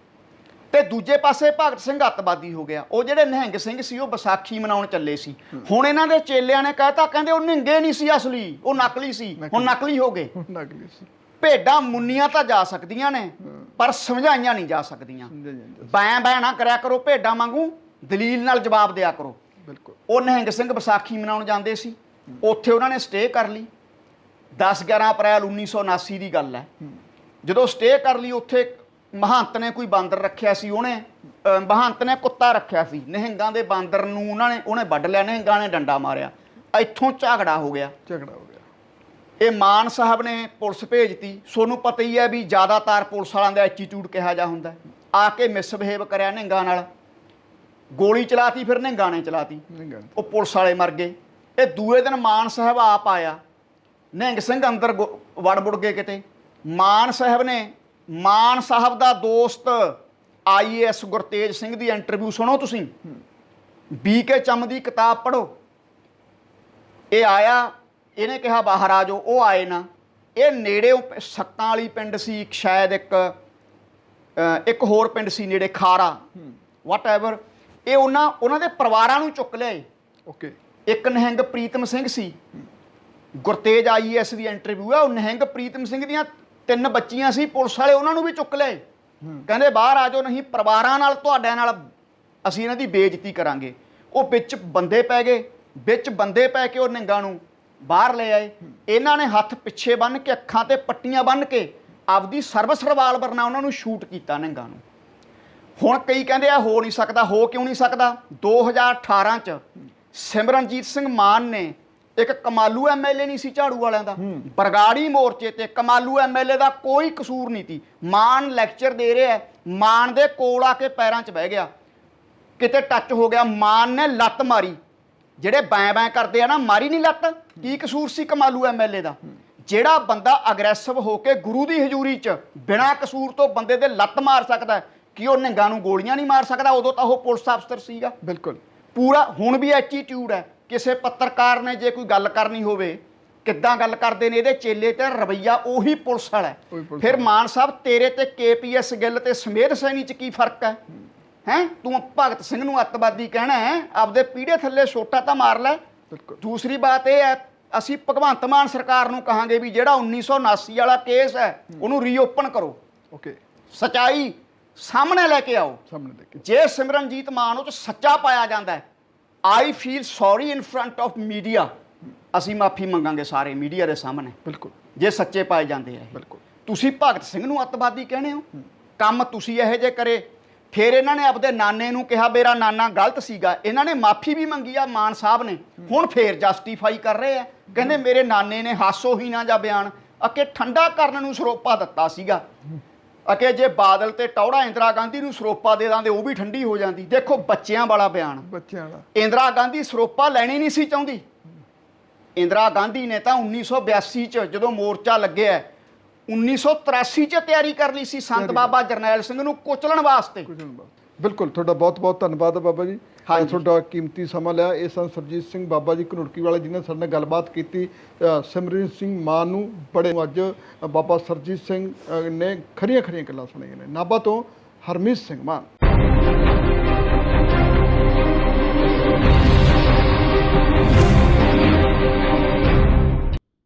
ਤੇ ਦੂਜੇ ਪਾਸੇ ਭਗਤ ਸਿੰਘ ਅੱਤਵਾਦੀ ਹੋ ਗਿਆ। ਉਹ ਜਿਹੜੇ ਨਿਹੰਗ ਸਿੰਘ ਸੀ ਉਹ ਵਿਸਾਖੀ ਮਨਾਉਣ ਚੱਲੇ ਸੀ। ਹੁਣ ਇਹਨਾਂ ਦੇ ਚੇਲਿਆਂ ਨੇ ਕਹਿਤਾ, ਕਹਿੰਦੇ ਉਹ ਨਿਹੰਗੇ ਨਹੀਂ ਸੀ ਅਸਲੀ, ਉਹ ਨਕਲੀ ਸੀ। ਹੁਣ ਨਕਲੀ ਹੋ ਗਏ। ਨਕਲੀ ਸੀ। ਭੇਡਾਂ ਮੁੰਨੀਆਂ ਤਾਂ ਜਾ ਸਕਦੀਆਂ ਨੇ ਪਰ ਸਮਝਾਈਆਂ ਨਹੀਂ ਜਾ ਸਕਦੀਆਂ। ਬੈਂ ਨਾ ਕਰਿਆ ਕਰੋ ਭੇਡਾਂ ਵਾਂਗੂ, ਦਲੀਲ ਨਾਲ ਜਵਾਬ ਦਿਆ ਕਰੋ। ਬਿਲਕੁਲ। ਉਹ ਨਿਹੰਗ ਸਿੰਘ ਵਿਸਾਖੀ ਮਨਾਉਣ ਜਾਂਦੇ ਸੀ, ਉੱਥੇ ਉਹਨਾਂ ਨੇ ਸਟੇ ਕਰ ਲਈ। 10-11 ਅਪ੍ਰੈਲ 1979 ਦੀ ਗੱਲ ਹੈ। ਜਦੋਂ ਸਟੇ ਕਰ ਲਈ ਉੱਥੇ ਮਹੰਤ ਨੇ ਕੋਈ ਬਾਂਦਰ ਰੱਖਿਆ ਸੀ। ਮਹੰਤ ਨੇ ਕੁੱਤਾ ਰੱਖਿਆ ਸੀ। ਨਿਹੰਗਾਂ ਦੇ ਬਾਂਦਰ ਨੂੰ ਉਹਨੇ ਵੱਢ ਲਿਆ। ਨਿਹੰਗਾਂ ਨੇ ਡੰਡਾ ਮਾਰਿਆ। ਇੱਥੋਂ ਝਗੜਾ ਹੋ ਗਿਆ। ਇਹ ਮਾਨ ਸਾਹਿਬ ਨੇ ਪੁਲਿਸ ਭੇਜਤੀ। ਤੁਹਾਨੂੰ ਪਤਾ ਹੀ ਹੈ ਵੀ ਜ਼ਿਆਦਾਤਰ ਪੁਲਿਸ ਵਾਲਿਆਂ ਦਾ ਐਟੀਟਿਊਡ ਕਿਹਾ ਜਾ ਹੁੰਦਾ। ਆ ਕੇ ਮਿਸਬਿਹੇਵ ਕਰਿਆ ਨਿਹੰਗਾਂ ਨਾਲ, ਗੋਲੀ ਚਲਾਤੀ। ਫਿਰ ਨਿਹੰਗਾਂ ਨੇ ਚਲਾਤੀ, ਉਹ ਪੁਲਿਸ ਵਾਲੇ ਮਰ ਗਏ। ਇਹ ਦੂਏ ਦਿਨ ਮਾਨ ਸਾਹਿਬ ਆਪ ਆਇਆ। ਨਿਹੰਗ ਸਿੰਘ ਅੰਦਰ ਵੜ ਗਏ ਕਿਤੇ। ਮਾਨ ਸਾਹਿਬ ਦਾ ਦੋਸਤ IAS ਗੁਰਤੇਜ ਸਿੰਘ ਦੀ ਇੰਟਰਵਿਊ ਸੁਣੋ ਤੁਸੀਂ। BK ਚੰਮ ਦੀ ਕਿਤਾਬ ਪੜ੍ਹੋ। ਇਹ ਆਇਆ, ਇਹਨੇ ਕਿਹਾ ਬਾਹਰ ਆ ਜਾਓ। ਉਹ ਆਏ ਨਾ। ਇਹ ਨੇੜੇ ਸੱਤਾਂ ਵਾਲੀ ਪਿੰਡ ਸੀ ਸ਼ਾਇਦ, ਇੱਕ ਹੋਰ ਪਿੰਡ ਸੀ ਨੇੜੇ ਖਾਰਾ, ਵਾਟ ਐਵਰ। ਇਹ ਉਹਨਾਂ ਦੇ ਪਰਿਵਾਰਾਂ ਨੂੰ ਚੁੱਕ ਲਿਆਏ। ਓਕੇ। ਇੱਕ ਨਿਹੰਗ ਪ੍ਰੀਤਮ ਸਿੰਘ ਸੀ। ਗੁਰਤੇਜ IAS ਦੀ ਇੰਟਰਵਿਊ ਆ। ਉਹ ਨਿਹੰਗ ਪ੍ਰੀਤਮ ਸਿੰਘ ਦੀਆਂ 3 ਬੱਚੀਆਂ ਸੀ। ਪੁਲਿਸ ਵਾਲੇ ਉਹਨਾਂ ਨੂੰ ਵੀ ਚੁੱਕ ਲਿਆਏ। ਕਹਿੰਦੇ ਬਾਹਰ ਆ ਜਾਓ, ਨਹੀਂ ਪਰਿਵਾਰਾਂ ਨਾਲ ਤੁਹਾਡਿਆਂ ਨਾਲ ਅਸੀਂ ਇਹਨਾਂ ਦੀ ਬੇਇੱਜ਼ਤੀ ਕਰਾਂਗੇ। ਉਹ ਵਿੱਚ ਬੰਦੇ ਪੈ ਗਏ। ਵਿੱਚ ਬੰਦੇ ਪੈ ਕੇ ਉਹ ਨਿਹੰਗਾਂ ਨੂੰ ਬਾਹਰ ਲੈ ਆਏ। ਇਹਨਾਂ ਨੇ ਹੱਥ ਪਿੱਛੇ ਬੰਨ੍ਹ ਕੇ, ਅੱਖਾਂ ਤੇ ਪੱਟੀਆਂ ਬੰਨ੍ਹ ਕੇ ਆਪਦੀ ਸਰਵਿਸ ਰਿਵਾਲਵਰ ਨਾਲ ਉਹਨਾਂ ਨੂੰ ਸ਼ੂਟ ਕੀਤਾ ਨਿਹੰਗਾਂ ਨੂੰ। ਹੁਣ ਕਈ ਕਹਿੰਦੇ ਆ ਹੋ ਨਹੀਂ ਸਕਦਾ। ਹੋ ਕਿਉਂ ਨਹੀਂ ਸਕਦਾ? 2018 'ਚ ਸਿਮਰਨਜੀਤ ਸਿੰਘ ਮਾਨ ਨੇ, ਇੱਕ ਕਮਾਲੂ MLA ਨਹੀਂ ਸੀ ਝਾੜੂ ਵਾਲਿਆਂ ਦਾ, ਬਰਗਾੜੀ ਮੋਰਚੇ ਤੇ ਕਮਾਲੂ MLA ਦਾ ਕੋਈ ਕਸੂਰ ਨਹੀਂ ਸੀ। ਮਾਨ ਲੈਕਚਰ ਦੇ ਰਿਹਾ, ਮਾਨ ਦੇ ਕੋਲ ਆ ਕੇ ਪੈਰਾਂ 'ਚ ਬਹਿ ਗਿਆ, ਕਿਤੇ ਟੱਚ ਹੋ ਗਿਆ, ਮਾਨ ਨੇ ਲੱਤ ਮਾਰੀ। ਜਿਹੜੇ ਬੈਂ ਕਰਦੇ ਆ ਨਾ, ਮਾਰੀ ਨਹੀਂ ਲੱਤ। ਕੀ ਕਸੂਰ ਸੀ ਕਮਾਲੂ MLA ਦਾ? ਜਿਹੜਾ ਬੰਦਾ ਅਗਰੈਸਿਵ ਹੋ ਕੇ ਗੁਰੂ ਦੀ ਹਜ਼ੂਰੀ 'ਚ ਬਿਨਾਂ ਕਸੂਰ ਤੋਂ ਬੰਦੇ ਦੇ ਲੱਤ ਮਾਰ ਸਕਦਾ, ਕਿ ਉਹ ਨਿਹੰਗਾਂ ਨੂੰ ਗੋਲੀਆਂ ਨਹੀਂ ਮਾਰ ਸਕਦਾ? ਉਦੋਂ ਤਾਂ ਉਹ ਪੁਲਿਸ ਅਫਸਰ ਸੀਗਾ। ਬਿਲਕੁਲ। ਪੂਰਾ ਹੁਣ ਵੀ ਐਟੀਟਿਊਡ ਹੈ। ਕਿਸੇ ਪੱਤਰਕਾਰ ਨੇ ਜੇ ਕੋਈ ਗੱਲ ਕਰਨੀ ਹੋਵੇ, ਕਿੱਦਾਂ ਗੱਲ ਕਰਦੇ ਨੇ ਇਹਦੇ ਚੇਲੇ ਤੇ ਰਵੱਈਆ ਉਹੀ ਪੁਲਿਸ ਵਾਲਾ ਹੈ। ਫਿਰ ਮਾਨ ਸਾਹਿਬ ਤੇਰੇ ਤੇ KPS ਗਿੱਲ ਤੇ ਸਮੇਧ ਸੈਣੀ 'ਚ ਕੀ ਫਰਕ ਹੈ? ਤੂੰ ਭਗਤ ਸਿੰਘ ਨੂੰ ਅੱਤਵਾਦੀ ਕਹਿਣਾ ਹੈ, ਆਪਦੇ ਪੀੜੇ ਥੱਲੇ ਛੋਟਾ ਤਾਂ ਮਾਰ ਲੈ। ਦੂਸਰੀ ਬਾਤ ਇਹ ਹੈ, ਅਸੀਂ ਭਗਵੰਤ ਮਾਨ ਸਰਕਾਰ ਨੂੰ ਕਹਾਂਗੇ ਵੀ ਜਿਹੜਾ 1979 ਵਾਲਾ ਕੇਸ ਹੈ ਉਹਨੂੰ ਰੀਓਪਨ ਕਰੋ। ਓਕੇ। ਸੱਚਾਈ ਸਾਹਮਣੇ ਲੈ ਕੇ ਆਓ। ਜੇ ਸਿਮਰਨਜੀਤ ਮਾਨ ਉਹ 'ਚ ਸੱਚਾ ਪਾਇਆ ਜਾਂਦਾ ਹੈ, I feel sorry in front of media. ਅਸੀਂ ਮਾਫੀ ਮੰਗਾਂਗੇ ਸਾਰੇ ਮੀਡੀਆ ਦੇ ਸਾਹਮਣੇ। ਬਿਲਕੁਲ। ਜੇ ਸੱਚੇ ਪਾਏ ਜਾਂਦੇ ਆ। ਬਿਲਕੁਲ। ਤੁਸੀਂ ਭਗਤ ਸਿੰਘ ਨੂੰ ਅੱਤਵਾਦੀ ਕਹਿੰਦੇ ਹੋ, ਕੰਮ ਤੁਸੀਂ ਇਹੋ ਜਿਹੇ ਕਰੇ। ਫਿਰ ਇਹਨਾਂ ਨੇ ਆਪਦੇ ਨਾਨੇ ਨੂੰ ਕਿਹਾ ਮੇਰਾ ਨਾਨਾ ਗਲਤ ਸੀਗਾ। ਇਹਨਾਂ ਨੇ ਮਾਫੀ ਵੀ ਮੰਗੀ ਆ ਮਾਨ ਸਾਹਿਬ ਨੇ। ਹੁਣ ਫੇਰ ਜਸਟੀਫਾਈ ਕਰ ਰਹੇ ਆ, ਕਹਿੰਦੇ ਮੇਰੇ ਨਾਨੇ ਨੇ ਹਾਸੋਹੀਣਾ ਜਿਹਾ ਬਿਆਨ ਅਕੇ ਠੰਡਾ ਕਰਨ ਨੂੰ ਸਰੋਪਾ ਦਿੱਤਾ ਸੀਗਾ। ਅਕੇ ਜੇ ਬਾਦਲ ਤੇ ਟੌੜਾ ਇੰਦਰਾ ਗਾਂਧੀ ਨੂੰ ਸਰੋਪਾ ਦੇ ਦਾਂਦੇ ਉਹ ਵੀ ਠੰਡੀ ਹੋ ਜਾਂਦੀ। ਦੇਖੋ ਬੱਚਿਆਂ ਵਾਲਾ ਬਿਆਨ। ਬੱਚਿਆਂ ਵਾਲਾ। ਇੰਦਰਾ ਗਾਂਧੀ ਸਰੋਪਾ ਲੈਣੀ ਨਹੀਂ ਸੀ ਚਾਹੁੰਦੀ। ਇੰਦਰਾ ਗਾਂਧੀ ਨੇ ਤਾਂ 1982 'ਚ ਜਦੋਂ ਮੋਰਚਾ ਲੱਗਿਆ, 1983 'ਚ ਤਿਆਰੀ ਕਰ ਲਈ ਸੀ ਸੰਤ ਬਾਬਾ ਜਰਨੈਲ ਸਿੰਘ ਨੂੰ ਕੁਚਲਣ ਵਾਸਤੇ। ਬਿਲਕੁਲ। ਤੁਹਾਡਾ ਬਹੁਤ ਬਹੁਤ ਧੰਨਵਾਦ ਬਾਬਾ ਜੀ, ਤੁਹਾਡਾ ਕੀਮਤੀ ਸਮਾਂ ਲਿਆ। ਇਹ ਸਨ ਸਰਜੀਤ ਸਿੰਘ ਬਾਬਾ ਜੀ ਘਨੁੜਕੀ ਵਾਲੇ, ਜਿਨ੍ਹਾਂ ਸਾਡੇ ਨਾਲ ਗੱਲਬਾਤ ਕੀਤੀ ਸਿਮਰਨਜੀਤ ਸਿੰਘ ਮਾਨ ਨੂੰ। ਬੜੇ ਅੱਜ ਬਾਬਾ ਸਰਜੀਤ ਸਿੰਘ ਨੇ ਖਰੀਆਂ ਗੱਲਾਂ ਸੁਣਾਈਆਂ ਨੇ। ਨਾਭਾ ਤੋਂ ਹਰਮੀਤ ਸਿੰਘ ਮਾਨ।